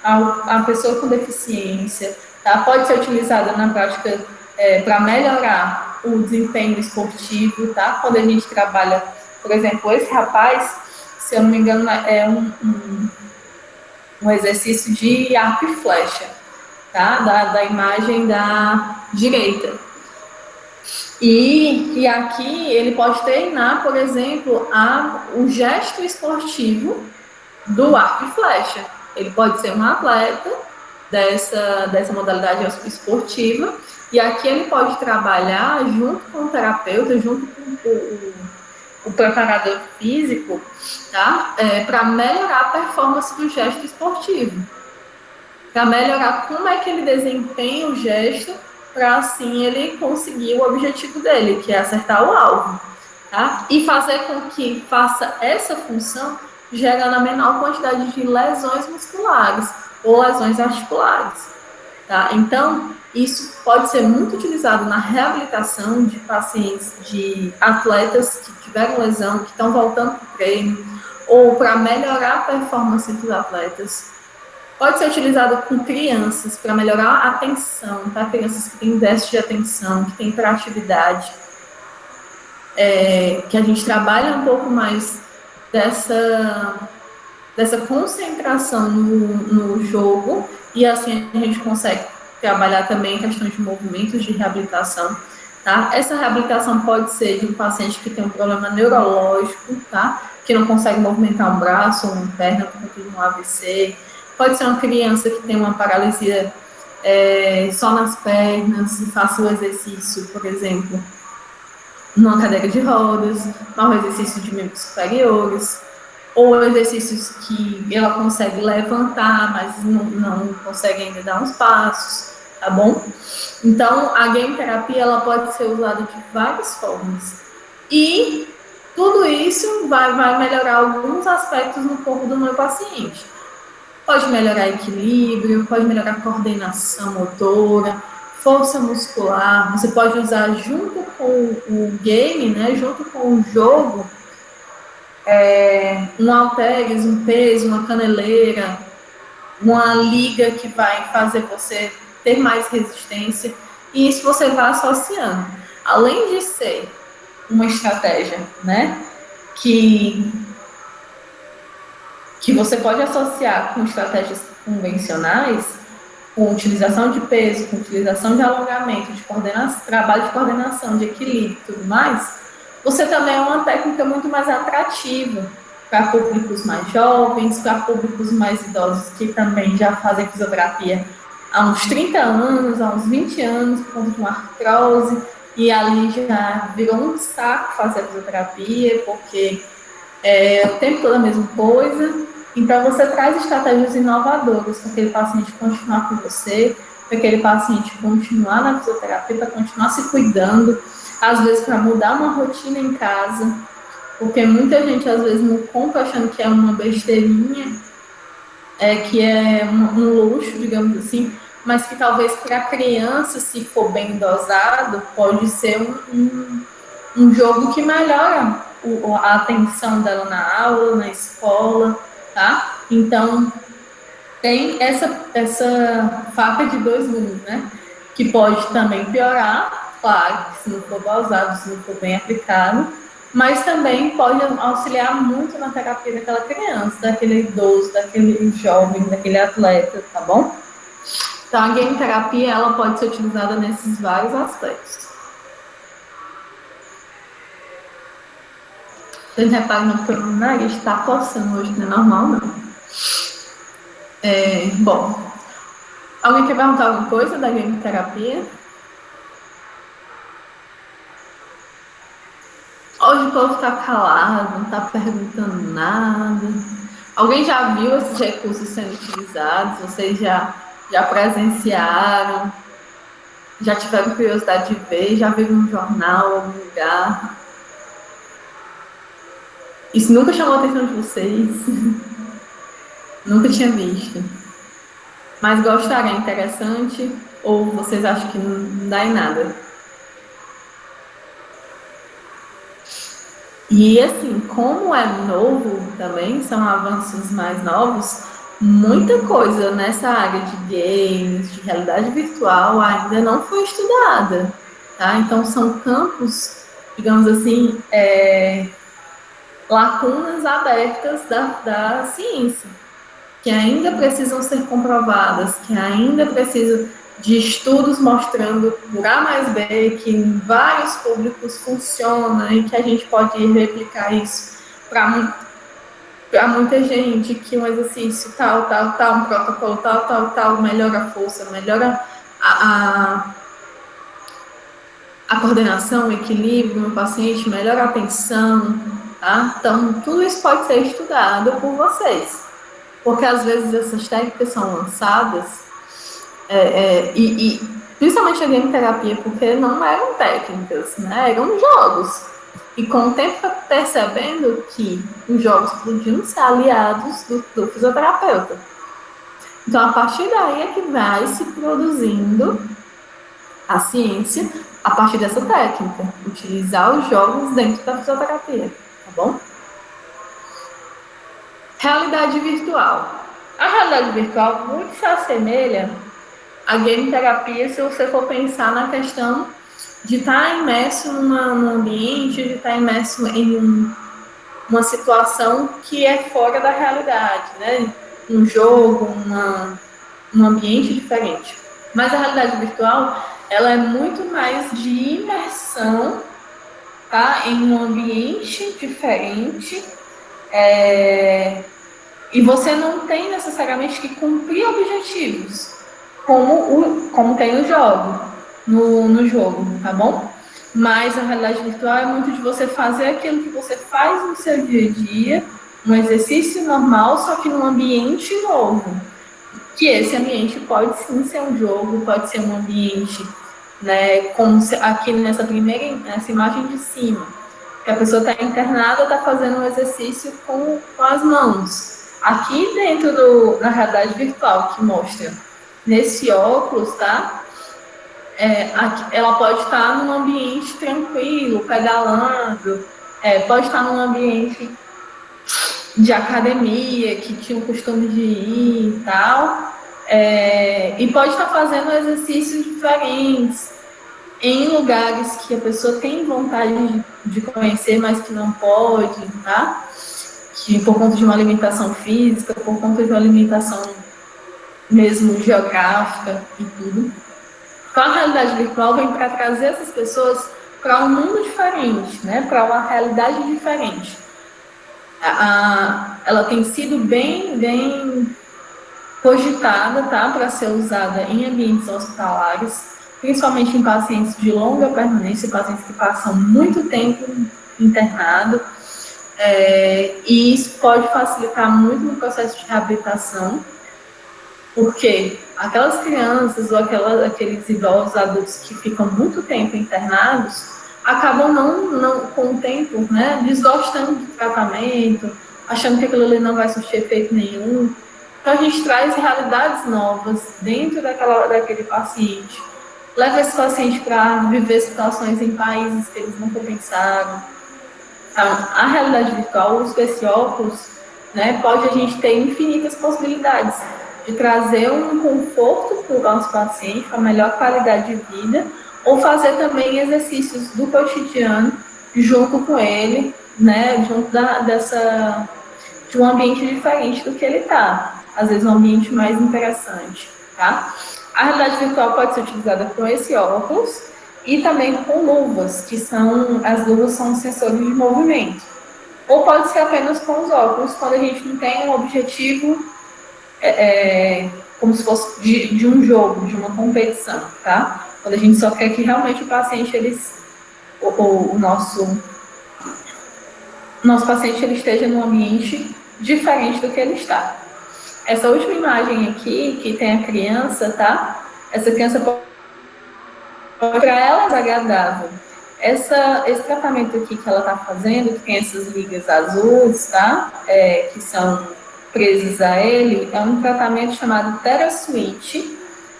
à pessoa com deficiência, tá? Pode ser utilizada na prática para melhorar o desempenho esportivo, tá? Quando a gente trabalha, por exemplo, esse rapaz, se eu não me engano, é um exercício de arco e flecha, tá? Da imagem da direita. E aqui ele pode treinar, por exemplo, o gesto esportivo do arco e flecha. Ele pode ser um atleta dessa modalidade esportiva, e aqui ele pode trabalhar junto com o terapeuta, junto com o preparador físico, tá? Para melhorar a performance do gesto esportivo, para melhorar como é que ele desempenha o gesto, para assim ele conseguir o objetivo dele, que é acertar o alvo, tá? E fazer com que faça essa função gerando a menor quantidade de lesões musculares ou lesões articulares, tá? Então, isso pode ser muito utilizado na reabilitação de pacientes, de atletas que tiveram lesão, que estão voltando para o treino, ou para melhorar a performance dos atletas. Pode ser utilizado com crianças, para melhorar a atenção, tá? Crianças que têm déficit de atenção, que têm hiperatividade, que a gente trabalha um pouco mais dessa concentração no jogo, e assim a gente consegue trabalhar também questões de movimentos de reabilitação, tá? Essa reabilitação pode ser de um paciente que tem um problema neurológico, tá? Que não consegue movimentar um braço ou uma perna por conta de um AVC. Pode ser uma criança que tem uma paralisia só nas pernas e faça o exercício, por exemplo, numa cadeira de rodas, um exercício de membros superiores, ou exercícios que ela consegue levantar, mas não consegue ainda dar uns passos, tá bom? Então, a game terapia, ela pode ser usada de várias formas. E tudo isso vai melhorar alguns aspectos no corpo do meu paciente. pode melhorar equilíbrio, pode melhorar coordenação motora, força muscular. Você pode usar junto com o game, né, junto com o jogo, um halteres, um peso, uma caneleira, uma liga que vai fazer você ter mais resistência, e isso você vai associando. Além de ser uma estratégia, né, que você pode associar com estratégias convencionais, com utilização de peso, com utilização de alongamento, de coordenação, trabalho de coordenação, de equilíbrio e tudo mais, você também é uma técnica muito mais atrativa para públicos mais jovens, para públicos mais idosos que também já fazem fisioterapia há uns 30 anos, há uns 20 anos, por conta de uma artrose, e ali já virou um saco fazer a fisioterapia, porque é o tempo todo a mesma coisa. Então, você traz estratégias inovadoras para aquele paciente continuar com você, para aquele paciente continuar na fisioterapia, para continuar se cuidando, às vezes para mudar uma rotina em casa, porque muita gente às vezes não compra achando que é uma besteirinha, que é um luxo, digamos assim, mas que talvez para a criança, se for bem dosado, pode ser um jogo que melhora a atenção dela na aula, na escola, tá? Então, tem essa faca de dois gumes, né? Que pode também piorar, claro, se não for dosado, se não for bem aplicado, mas também pode auxiliar muito na terapia daquela criança, daquele idoso, daquele jovem, daquele atleta, tá bom? Então, a game terapia, ela pode ser utilizada nesses vários aspectos. Vocês reparam que o nariz está coçando hoje, não é normal, não. Bom, alguém quer perguntar alguma coisa da game terapia? Hoje o povo está calado, não está perguntando nada. Alguém já viu esses recursos sendo utilizados? Vocês já presenciaram? Já tiveram curiosidade de ver? Já viram no jornal, algum lugar? Isso nunca chamou a atenção de vocês? Nunca tinha visto. Mas gostaram? É interessante? Ou vocês acham que não dá em nada? E assim, como é novo também, são avanços mais novos, muita coisa nessa área de games, de realidade virtual, ainda não foi estudada, tá? Então, são campos, digamos assim, lacunas abertas da ciência, que ainda precisam ser comprovadas, que ainda precisam de estudos mostrando por A mais B que em vários públicos funciona e que a gente pode replicar isso para muita gente, que um exercício tal, um protocolo tal, melhora a força, melhora a coordenação, o equilíbrio no paciente, melhora a atenção, tá? Então, tudo isso pode ser estudado por vocês, porque às vezes essas técnicas são lançadas e principalmente a game terapia, porque não eram técnicas, né? Eram jogos. E com o tempo percebendo que os jogos podiam ser aliados do fisioterapeuta. Então, a partir daí é que vai se produzindo a ciência a partir dessa técnica, utilizar os jogos dentro da fisioterapia, tá bom? Realidade virtual. A realidade virtual muito se assemelha à game terapia se você for pensar na questão de estar imerso num ambiente, de estar imerso em uma situação que é fora da realidade, né? Um jogo, um ambiente diferente. Mas a realidade virtual, ela é muito mais de imersão, tá? Em um ambiente diferente, e você não tem necessariamente que cumprir objetivos, como tem no jogo, tá bom? Mas a realidade virtual é muito de você fazer aquilo que você faz no seu dia a dia, um exercício normal, só que num ambiente novo. Que esse ambiente pode sim ser um jogo, pode ser um ambiente, né, como aqui nessa imagem de cima, que a pessoa está internada, está fazendo um exercício com as mãos. Aqui dentro da realidade virtual que mostra nesse óculos, tá? Ela pode estar num ambiente tranquilo, pedalando, pode estar num ambiente de academia, que tinha o costume de ir e tal, e pode estar fazendo exercícios diferentes, em lugares que a pessoa tem vontade de conhecer, mas que não pode, tá? Que por conta de uma alimentação física, por conta de uma alimentação mesmo geográfica e tudo. Então, a realidade virtual vem para trazer essas pessoas para um mundo diferente, né? Para uma realidade diferente. Ela tem sido bem cogitada, tá? Para ser usada em ambientes hospitalares, principalmente em pacientes de longa permanência, pacientes que passam muito tempo internado, e isso pode facilitar muito no processo de reabilitação, porque aquelas crianças ou aqueles idosos, adultos que ficam muito tempo internados, acabam não com o tempo, né, desgostando do tratamento, achando que aquilo ali não vai surtir efeito nenhum. Então, a gente traz realidades novas dentro daquele paciente, leva esse paciente para viver situações em países que eles nunca pensaram. Então, a realidade virtual, o uso desse óculos, né, pode a gente ter infinitas possibilidades de trazer um conforto para o nosso paciente, uma melhor qualidade de vida, ou fazer também exercícios do cotidiano junto com ele, né, junto de um ambiente diferente do que ele está, às vezes um ambiente mais interessante, tá? A realidade virtual pode ser utilizada com esse óculos e também com luvas, as luvas são sensores de movimento. Ou pode ser apenas com os óculos, quando a gente não tem um objetivo como se fosse de um jogo, de uma competição, tá? Quando a gente só quer que realmente o paciente, o nosso paciente, ele esteja num ambiente diferente do que ele está. Essa última imagem aqui, que tem a criança, tá? Essa criança para ela é agradável. Esse tratamento aqui que ela está fazendo, que tem essas ligas azuis, tá? Que são presas a ele, é um tratamento chamado TheraSuite,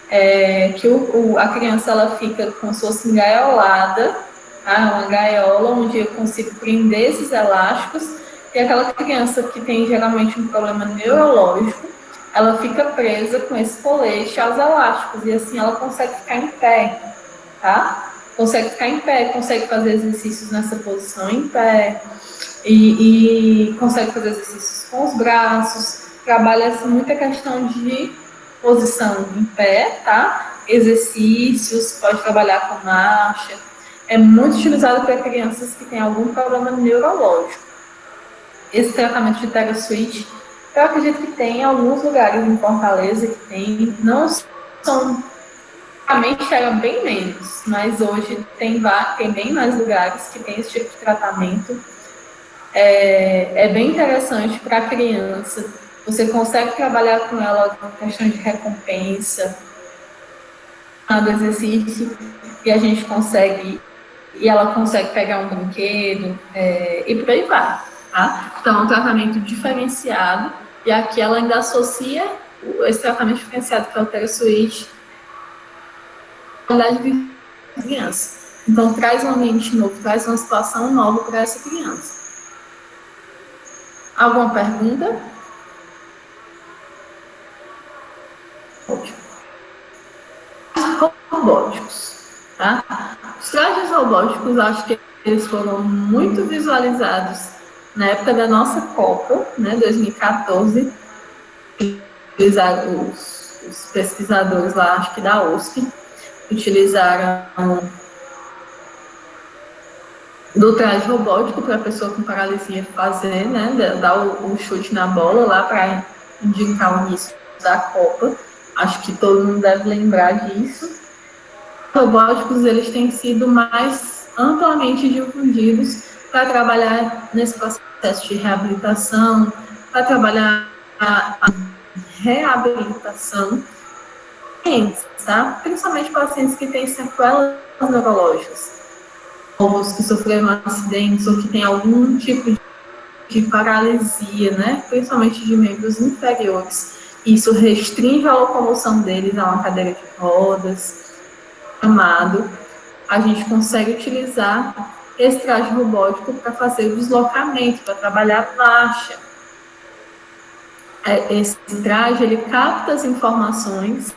que a criança ela fica como se fosse engaiolada, tá? Uma gaiola onde eu consigo prender esses elásticos, e aquela criança que tem geralmente um problema neurológico, ela fica presa com esse colete aos elásticos, e assim ela consegue ficar em pé, tá? Consegue ficar em pé, consegue fazer exercícios nessa posição em pé, e consegue fazer exercícios com os braços, trabalha assim, muita questão de posição em pé, tá? Exercícios, pode trabalhar com marcha, é muito utilizado para crianças que têm algum problema neurológico. Esse tratamento de TheraSuite, eu acredito que tem em alguns lugares em Fortaleza que tem, não são, antigamente era bem menos, mas hoje tem bem mais lugares que tem esse tipo de tratamento. É bem interessante para a criança, você consegue trabalhar com ela com questão de recompensa do exercício, e ela consegue pegar um brinquedo, e por aí vai, tá? Então, é um tratamento diferenciado, e aqui ela ainda associa esse tratamento diferenciado que é o TheraSuite à qualidade de criança. Então, traz um ambiente novo, traz uma situação nova para essa criança. Alguma pergunta? Ótimo. Robóticos, tá? Os trajes robóticos, acho que eles foram muito visualizados na época da nossa Copa, né, 2014. Utilizaram os pesquisadores lá, acho que da USP, utilizaram do traje robótico para a pessoa com paralisia fazer, né, dar o chute na bola lá para indicar o início da Copa. Acho que todo mundo deve lembrar disso. Os robóticos, eles têm sido mais amplamente difundidos para trabalhar nesse processo de reabilitação, para trabalhar a reabilitação de pacientes, tá? Principalmente pacientes que têm sequelas neurológicas, ou os que sofreram acidentes, ou que têm algum tipo de de paralisia, né? Principalmente de membros inferiores. Isso restringe a locomoção deles a uma cadeira de rodas, amado. A gente consegue utilizar esse traje robótico para fazer o deslocamento, para trabalhar a marcha. Esse traje, ele capta as informações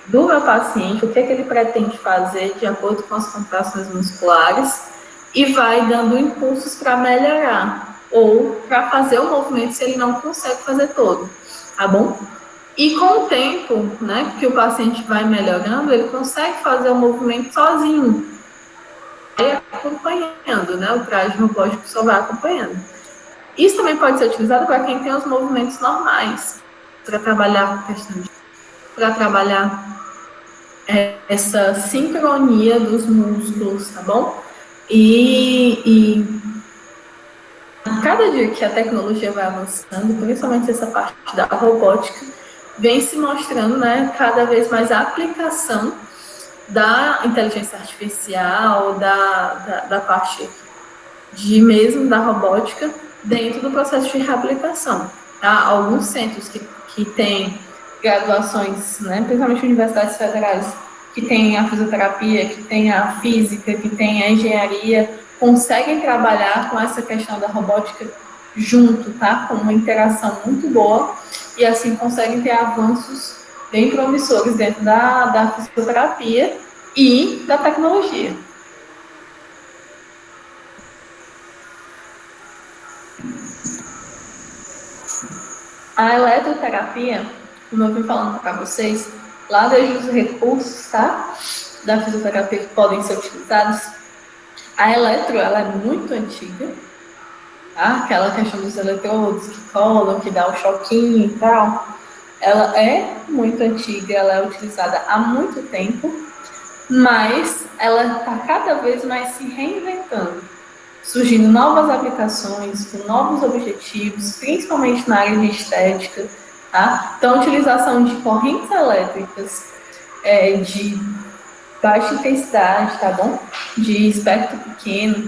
do meu paciente, o que ele pretende fazer de acordo com as contrações musculares e vai dando impulsos para melhorar ou para fazer o movimento se ele não consegue fazer todo, tá bom? E com o tempo, né, que o paciente vai melhorando, ele consegue fazer o movimento sozinho, acompanhando, né, o traje robótico só vai acompanhando. Isso também pode ser utilizado para quem tem os movimentos normais, para trabalhar para trabalhar essa sincronia dos músculos, tá bom? E cada dia que a tecnologia vai avançando, principalmente essa parte da robótica, vem se mostrando, né, cada vez mais a aplicação da inteligência artificial, da parte mesmo da robótica dentro do processo de reabilitação. Tá? Alguns centros que têm graduações, né, principalmente universidades federais, que têm a fisioterapia, que têm a física, que têm a engenharia, conseguem trabalhar com essa questão da robótica junto, tá? Com uma interação muito boa e assim conseguem ter avanços bem promissores dentro da fisioterapia e da tecnologia. A eletroterapia, como eu vim falando para vocês, lá desde os recursos, tá? Da fisioterapia que podem ser utilizados. A ela é muito antiga, tá? Aquela questão dos eletrodos que colam, que dá o choquinho e tal. Ela é muito antiga, ela é utilizada há muito tempo, mas ela está cada vez mais se reinventando, surgindo novas aplicações, com novos objetivos, principalmente na área de estética, tá? Então, a utilização de correntes elétricas de baixa intensidade, tá bom? De espectro pequeno,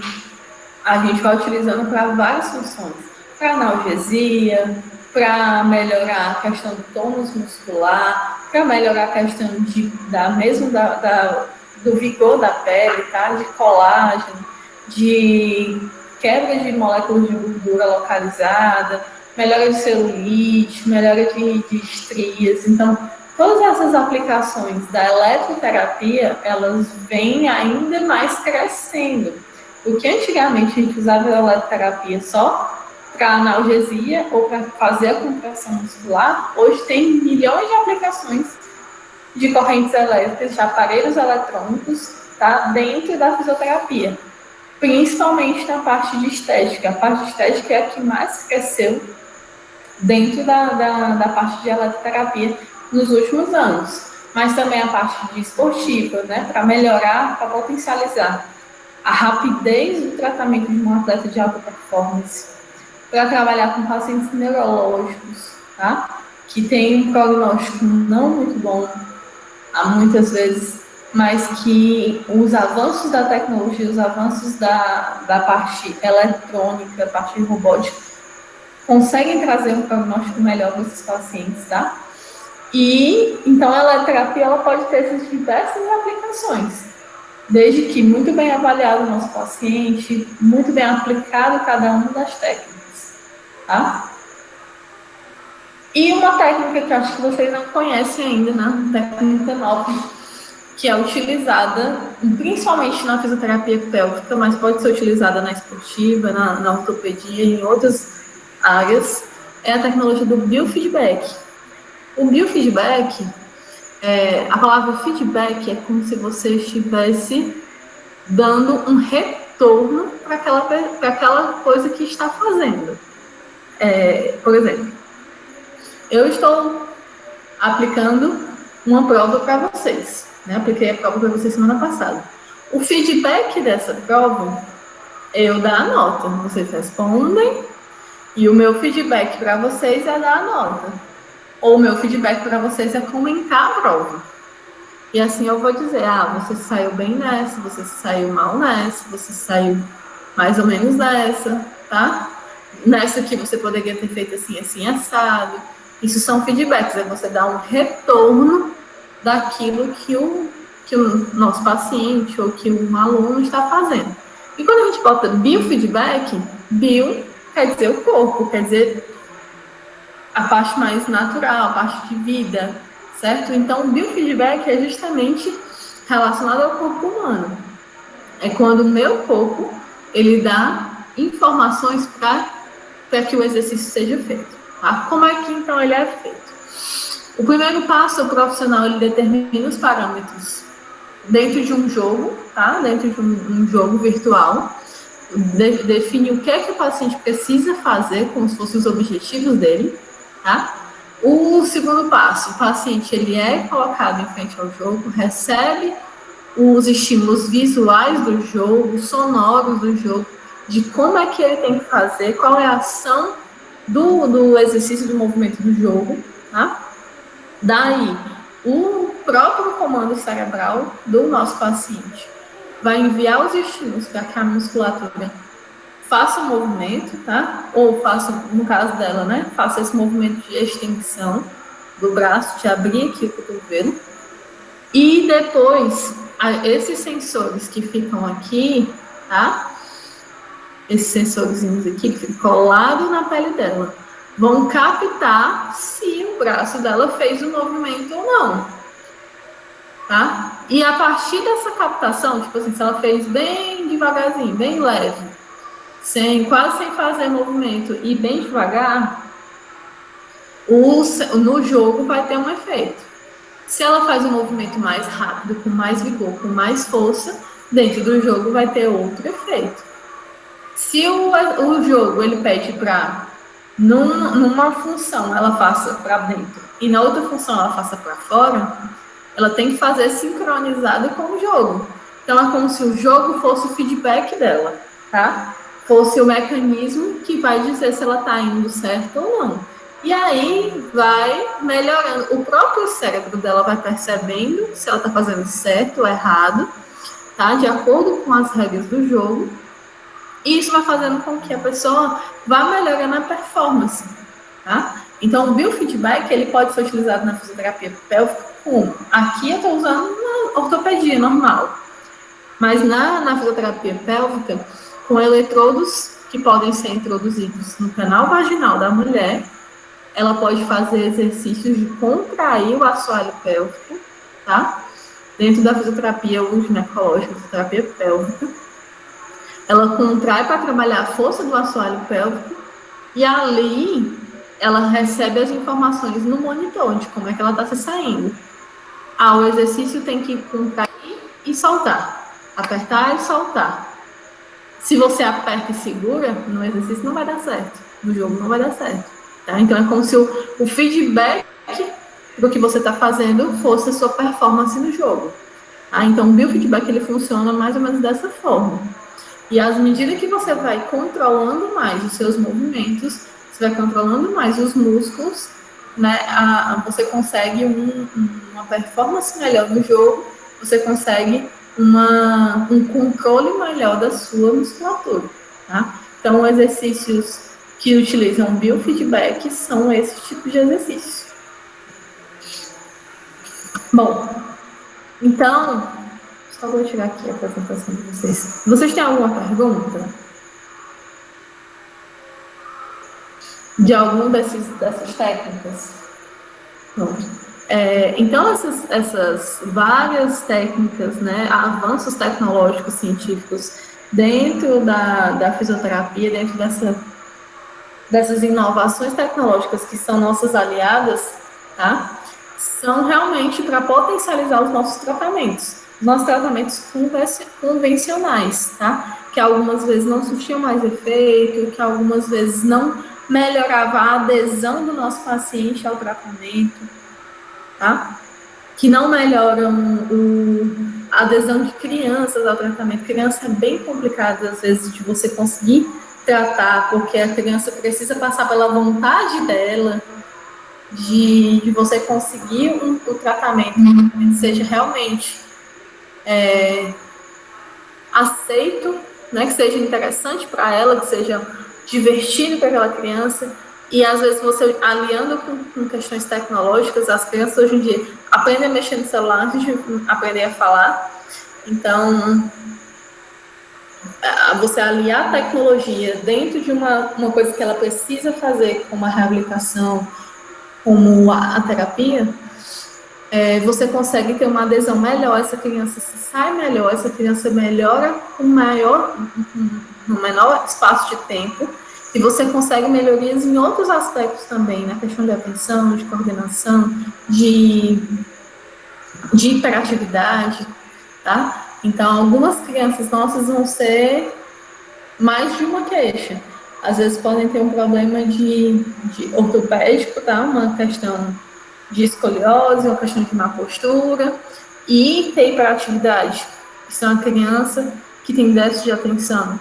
a gente vai utilizando para várias funções, para analgesia, para melhorar a questão do tônus muscular, para melhorar a questão do vigor da pele, tá? De colágeno, de quebra de moléculas de gordura localizada, melhora de celulite, melhora de estrias. Então, todas essas aplicações da eletroterapia, elas vêm ainda mais crescendo. Porque antigamente a gente usava a eletroterapia só para analgesia ou para fazer a contração muscular, hoje tem milhões de aplicações de correntes elétricas, de aparelhos eletrônicos, tá, dentro da fisioterapia, principalmente na parte de estética. A parte de estética é a que mais cresceu dentro da parte de eletroterapia nos últimos anos, mas também a parte de esportiva, né, para melhorar, para potencializar a rapidez do tratamento de um atleta de alta performance, para trabalhar com pacientes neurológicos, tá? Que tem um prognóstico não muito bom, muitas vezes, mas que os avanços da tecnologia, os avanços da parte eletrônica, da parte robótica, conseguem trazer um prognóstico melhor para esses pacientes, tá? E, então, a eletroterapia ela pode ter essas diversas aplicações, desde que muito bem avaliado o nosso paciente, muito bem aplicado cada uma das técnicas, tá? E uma técnica que eu acho que vocês não conhecem ainda, né? Técnica nova, que é utilizada principalmente na fisioterapia pélvica, mas pode ser utilizada na esportiva, na ortopedia e em outras áreas, é a tecnologia do biofeedback. O biofeedback, a palavra feedback é como se você estivesse dando um retorno para aquela coisa que está fazendo. Por exemplo, eu estou aplicando uma prova para vocês, né? Apliquei a prova para vocês semana passada. O feedback dessa prova, eu dar a nota. Vocês respondem e o meu feedback para vocês é dar a nota. Ou o meu feedback para vocês é comentar a prova. E assim eu vou dizer, você saiu bem nessa, você saiu mal nessa, você saiu mais ou menos nessa, tá? nessa aqui você poderia ter feito assim, assim, assado. Isso são feedbacks, é você dar um retorno daquilo que o nosso paciente ou que um aluno está fazendo. E quando a gente bota biofeedback, bio quer dizer o corpo, quer dizer a parte mais natural, a parte de vida, certo? Então, o biofeedback é justamente relacionado ao corpo humano. É quando o meu corpo, ele dá informações para que o exercício seja feito. Tá? Como é que, então, ele é feito? O primeiro passo, o profissional, ele determina os parâmetros dentro de um jogo, tá? Dentro de um jogo virtual, define o que é que o paciente precisa fazer, como se fossem os objetivos dele, tá? O segundo passo, o paciente ele é colocado em frente ao jogo, recebe os estímulos visuais do jogo, sonoros do jogo, de como é que ele tem que fazer, qual é a ação do exercício do movimento do jogo, tá? Daí, o próprio comando cerebral do nosso paciente vai enviar os estímulos para que a musculatura faça o movimento, tá? Ou faça, no caso dela, né? Faça esse movimento de extensão do braço, de abrir aqui o cotovelo. E depois, esses sensores que ficam aqui, tá? Esses sensorzinhos aqui que ficam colados na pele dela, vão captar se o braço dela fez o movimento ou não, tá? E a partir dessa captação, tipo assim, se ela fez bem devagarzinho, bem leve, quase sem fazer movimento e bem devagar, no jogo vai ter um efeito. Se ela faz um movimento mais rápido, com mais vigor, com mais força, dentro do jogo vai ter outro efeito. Se o jogo ele pede para numa função ela faça para dentro e na outra função ela faça para fora, ela tem que fazer sincronizado com o jogo. Então é como se o jogo fosse o feedback dela, tá? Fosse o mecanismo que vai dizer se ela está indo certo ou não. E aí vai melhorando. O próprio cérebro dela vai percebendo se ela está fazendo certo ou errado, tá? De acordo com as regras do jogo. E isso vai fazendo com que a pessoa vá melhorando a performance, tá? Então, o biofeedback, ele pode ser utilizado na fisioterapia pélvica como? Aqui eu estou usando na ortopedia normal, mas na fisioterapia pélvica, com eletrodos que podem ser introduzidos no canal vaginal da mulher, ela pode fazer exercícios de contrair o assoalho pélvico, tá? Dentro da fisioterapia ginecológica, fisioterapia pélvica, ela contrai para trabalhar a força do assoalho pélvico e ali ela recebe as informações no monitor de como é que ela está se saindo. O exercício tem que contrair e soltar, apertar e soltar. Se você aperta e segura, no exercício não vai dar certo, no jogo não vai dar certo. Tá? Então é como se o feedback do que você está fazendo fosse a sua performance no jogo. Tá? Então o biofeedback ele funciona mais ou menos dessa forma. E à medida que você vai controlando mais os seus movimentos, você vai controlando mais os músculos, né? Você consegue uma performance melhor no jogo, você consegue um controle melhor da sua musculatura, tá? Então, exercícios que utilizam biofeedback são esses tipos de exercícios. Bom, então, só vou tirar aqui a apresentação de vocês. Vocês têm alguma pergunta? De alguma dessas técnicas? Pronto. Então, essas várias técnicas, né, avanços tecnológicos científicos dentro da fisioterapia, dentro dessas inovações tecnológicas que são nossas aliadas, tá? São realmente para potencializar os nossos tratamentos convencionais, tá? Que algumas vezes não surtiam mais efeito, que algumas vezes não melhorava a adesão do nosso paciente ao tratamento, tá? Que não melhoram a adesão de crianças ao tratamento. Criança é bem complicado, às vezes, de você conseguir tratar, porque a criança precisa passar pela vontade dela, de você conseguir o tratamento que seja realmente aceito, né, que seja interessante para ela, que seja divertido para aquela criança. E às vezes você aliando com questões tecnológicas, as crianças hoje em dia aprendem a mexer no celular antes de aprender a falar. Então, você aliar a tecnologia dentro de uma coisa que ela precisa fazer, como a reabilitação, como a terapia, você consegue ter uma adesão melhor, essa criança se sai melhor, essa criança melhora no menor espaço de tempo, e você consegue melhorias em outros aspectos também, na questão de atenção, de coordenação, de hiperatividade, tá? Então, algumas crianças nossas vão ser mais de uma queixa. Às vezes podem ter um problema de ortopédico, tá? Uma questão de escoliose, uma questão de má postura, e ter hiperatividade. Isso é uma criança que tem déficit de atenção.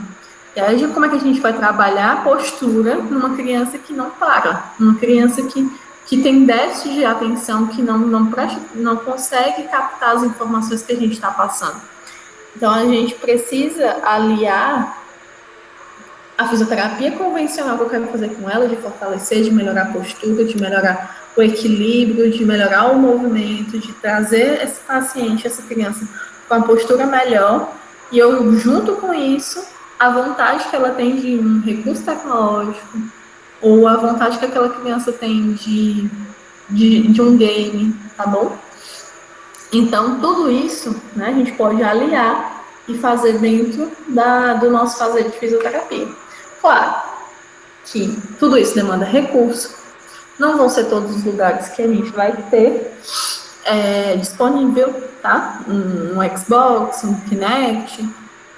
E aí, como é que a gente vai trabalhar a postura numa criança que não para? Uma criança que tem déficit de atenção, que não consegue captar as informações que a gente está passando. Então, a gente precisa aliar a fisioterapia convencional que eu quero fazer com ela, de fortalecer, de melhorar a postura, de melhorar o equilíbrio, de melhorar o movimento, de trazer esse paciente, essa criança, com a postura melhor. E eu, junto com isso, a vontade que ela tem de um recurso tecnológico, ou a vontade que aquela criança tem de um game, tá bom? Então, tudo isso, né, a gente pode aliar e fazer dentro do nosso fazer de fisioterapia. Claro que tudo isso demanda recurso, não vão ser todos os lugares que a gente vai ter disponível, tá? Um Xbox, um Kinect,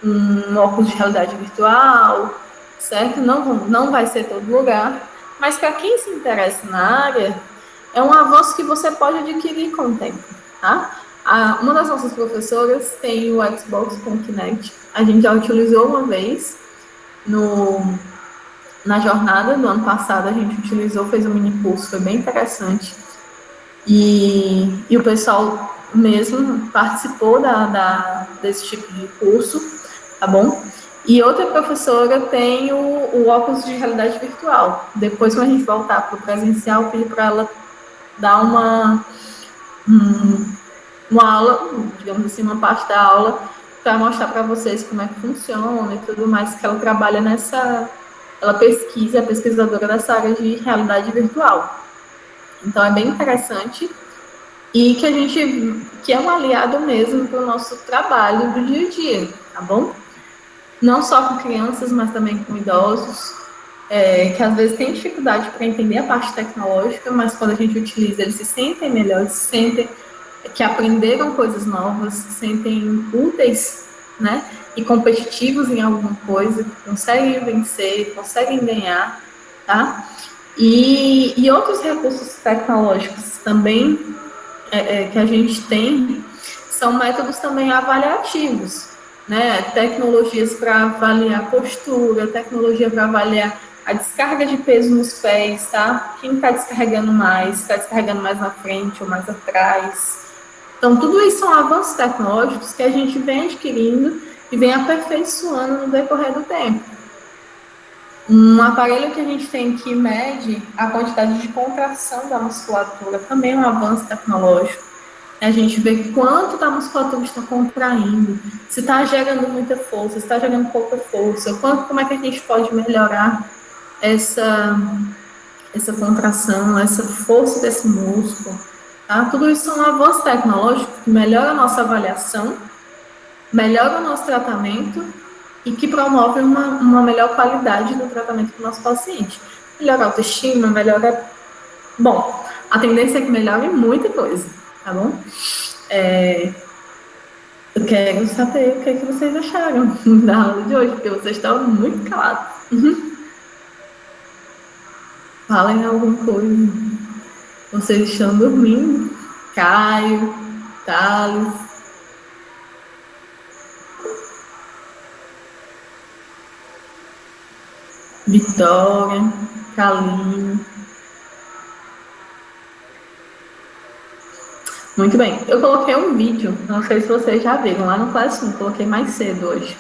um óculos de realidade virtual, certo? Não vai ser todo lugar, mas para quem se interessa na área, é um avanço que você pode adquirir com o tempo, tá? Uma das nossas professoras tem o Xbox com o Kinect, a gente já utilizou uma vez na jornada do ano passado, a gente utilizou, fez um mini curso, foi bem interessante. E o pessoal mesmo participou desse tipo de curso, tá bom? E outra professora tem o óculos de realidade virtual. Depois, quando a gente voltar para o presencial, eu pedi para ela dar uma aula, digamos assim, uma parte da aula, para mostrar para vocês como é que funciona e tudo mais, que ela trabalha ela é pesquisadora dessa área de realidade virtual. Então, é bem interessante e que é um aliado mesmo para o nosso trabalho do dia a dia, tá bom? Não só com crianças, mas também com idosos, que às vezes têm dificuldade para entender a parte tecnológica, mas quando a gente utiliza, eles se sentem melhores, se sentem que aprenderam coisas novas, se sentem úteis, né? E competitivos em alguma coisa, conseguem vencer, conseguem ganhar, tá? E outros recursos tecnológicos também que a gente tem são métodos também avaliativos, né? Tecnologias para avaliar a postura, tecnologia para avaliar a descarga de peso nos pés, tá? Quem está descarregando mais na frente ou mais atrás. Então, tudo isso são avanços tecnológicos que a gente vem adquirindo e vem aperfeiçoando no decorrer do tempo. Um aparelho que a gente tem que mede a quantidade de contração da musculatura também é um avanço tecnológico. A gente vê quanto da musculatura está contraindo, se está gerando muita força, se está gerando pouca força, como é que a gente pode melhorar essa contração, essa força desse músculo. Tá? Tudo isso é um avanço tecnológico que melhora a nossa avaliação, melhora o nosso tratamento e que promove uma melhor qualidade do tratamento do nosso paciente. Melhora a autoestima, melhora... Bom, a tendência é que melhore muita coisa, tá bom? Eu quero saber o que vocês acharam da aula de hoje, porque vocês estão muito calados. Falem alguma coisa. Vocês estão dormindo? Caio, Thales... Vitória, Kaline. Muito bem. Eu coloquei um vídeo, não sei se vocês já viram, lá no Classroom, coloquei mais cedo hoje.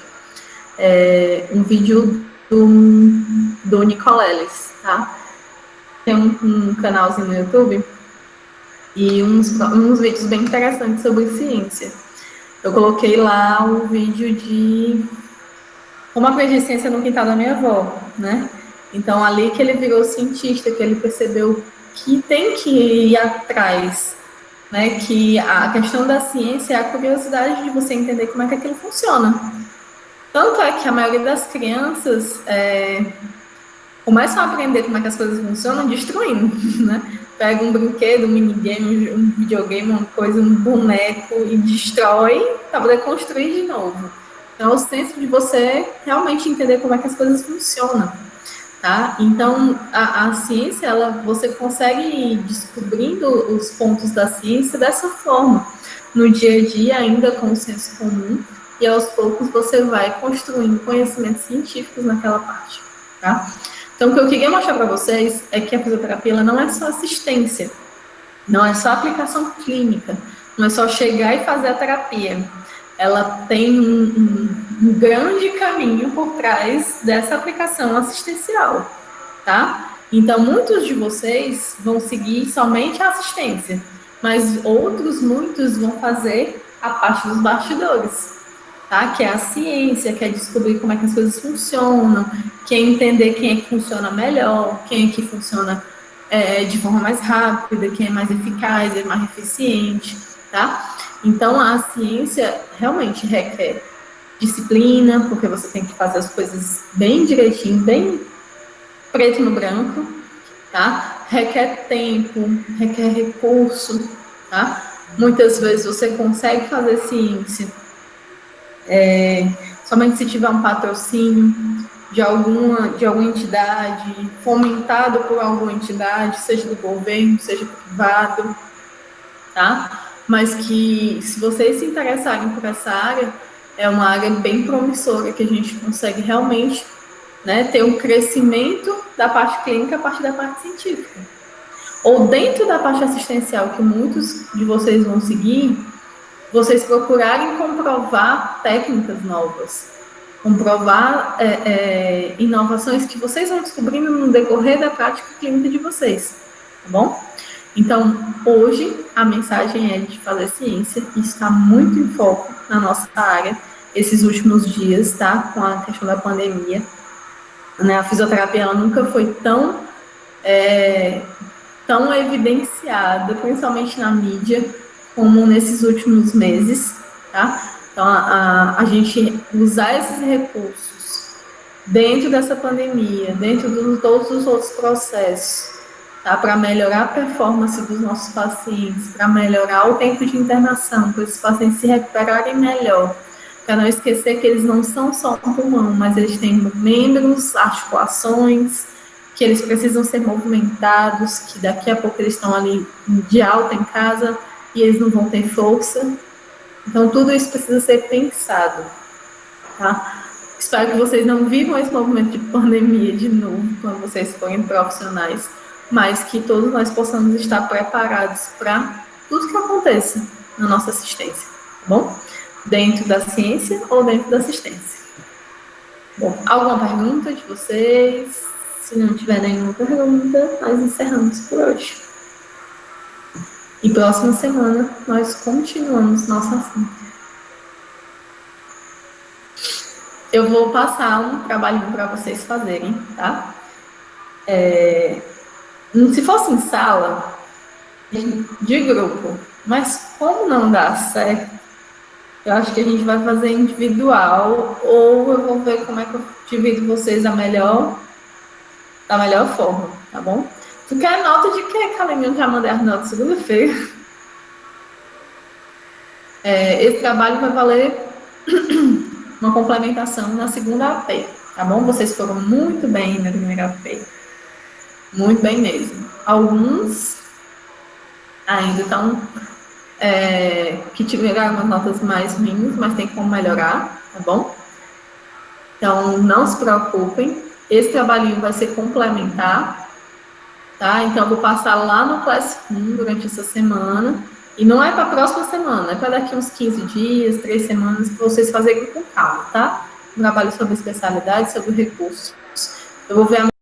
Um vídeo do Nicoleles, tá? Tem um canalzinho no YouTube e uns vídeos bem interessantes sobre ciência. Eu coloquei lá o vídeo de como aprendi ciência no quintal da minha avó, né? Então, ali que ele virou cientista, que ele percebeu que tem que ir atrás, né? Que a questão da ciência é a curiosidade de você entender como é que aquilo funciona. Tanto é que a maioria das crianças começam a aprender como é que as coisas funcionam destruindo, né? Pega um brinquedo, um minigame, um videogame, uma coisa, um boneco e destrói para poder construir de novo. Então, é o senso de você realmente entender como é que as coisas funcionam, tá? Então, a ciência, você consegue ir descobrindo os pontos da ciência dessa forma, no dia a dia, ainda com o senso comum, e aos poucos você vai construindo conhecimentos científicos naquela parte, tá? Então, o que eu queria mostrar para vocês é que a fisioterapia ela não é só assistência, não é só aplicação clínica, não é só chegar e fazer a terapia. Ela tem um grande caminho por trás dessa aplicação assistencial, tá? Então, muitos de vocês vão seguir somente a assistência, mas muitos vão fazer a parte dos bastidores, tá? Que é a ciência, que é descobrir como é que as coisas funcionam, que é entender quem é que funciona melhor, quem é que funciona de forma mais rápida, quem é mais eficaz, é mais eficiente, tá? Então, a ciência realmente requer disciplina, porque você tem que fazer as coisas bem direitinho, bem preto no branco, tá? Requer tempo, requer recurso, tá? Muitas vezes você consegue fazer ciência somente se tiver um patrocínio de alguma entidade, fomentado por alguma entidade, seja do governo, seja privado, tá? Mas que, se vocês se interessarem por essa área, é uma área bem promissora, que a gente consegue realmente, né, ter um crescimento da parte clínica a partir da parte científica. Ou dentro da parte assistencial, que muitos de vocês vão seguir, vocês procurarem comprovar técnicas novas, comprovar inovações que vocês vão descobrindo no decorrer da prática clínica de vocês, tá bom? Então, hoje, a mensagem é de fazer ciência, e está muito em foco na nossa área, esses últimos dias, tá? Com a questão da pandemia, né? A fisioterapia, ela nunca foi tão evidenciada, principalmente na mídia, como nesses últimos meses, tá? Então, a gente usar esses recursos dentro dessa pandemia, dentro de todos os outros processos, tá? Para melhorar a performance dos nossos pacientes, para melhorar o tempo de internação, para esses pacientes se recuperarem melhor, para não esquecer que eles não são só um pulmão, mas eles têm membros, articulações, que eles precisam ser movimentados, que daqui a pouco eles estão ali de alta em casa e eles não vão ter força. Então, tudo isso precisa ser pensado, tá? Espero que vocês não vivam esse movimento de pandemia de novo, quando vocês forem profissionais, mas que todos nós possamos estar preparados para tudo que aconteça na nossa assistência, tá bom? Dentro da ciência ou dentro da assistência. Bom, alguma pergunta de vocês? Se não tiver nenhuma pergunta, nós encerramos por hoje. E próxima semana nós continuamos nosso assunto. Eu vou passar um trabalhinho para vocês fazerem, tá? Se fosse em sala, de grupo, mas como não dá certo, eu acho que a gente vai fazer individual, ou eu vou ver como é que eu divido vocês da melhor forma, tá bom? Tu quer nota de quê, Calinho? Já mandei as notas segunda-feira. Esse trabalho vai valer uma complementação na segunda AP, tá bom? Vocês foram muito bem na primeira AP. Muito bem mesmo. Alguns ainda estão que tiveram umas notas mais ruins, mas tem como melhorar, tá bom? Então, não se preocupem. Esse trabalhinho vai ser complementar, tá? Então, eu vou passar lá no Classroom durante essa semana. E não é para a próxima semana, é para daqui uns 15 dias, 3 semanas, para vocês fazerem com calma, tá? um trabalho sobre especialidade, sobre recursos. Eu vou ver a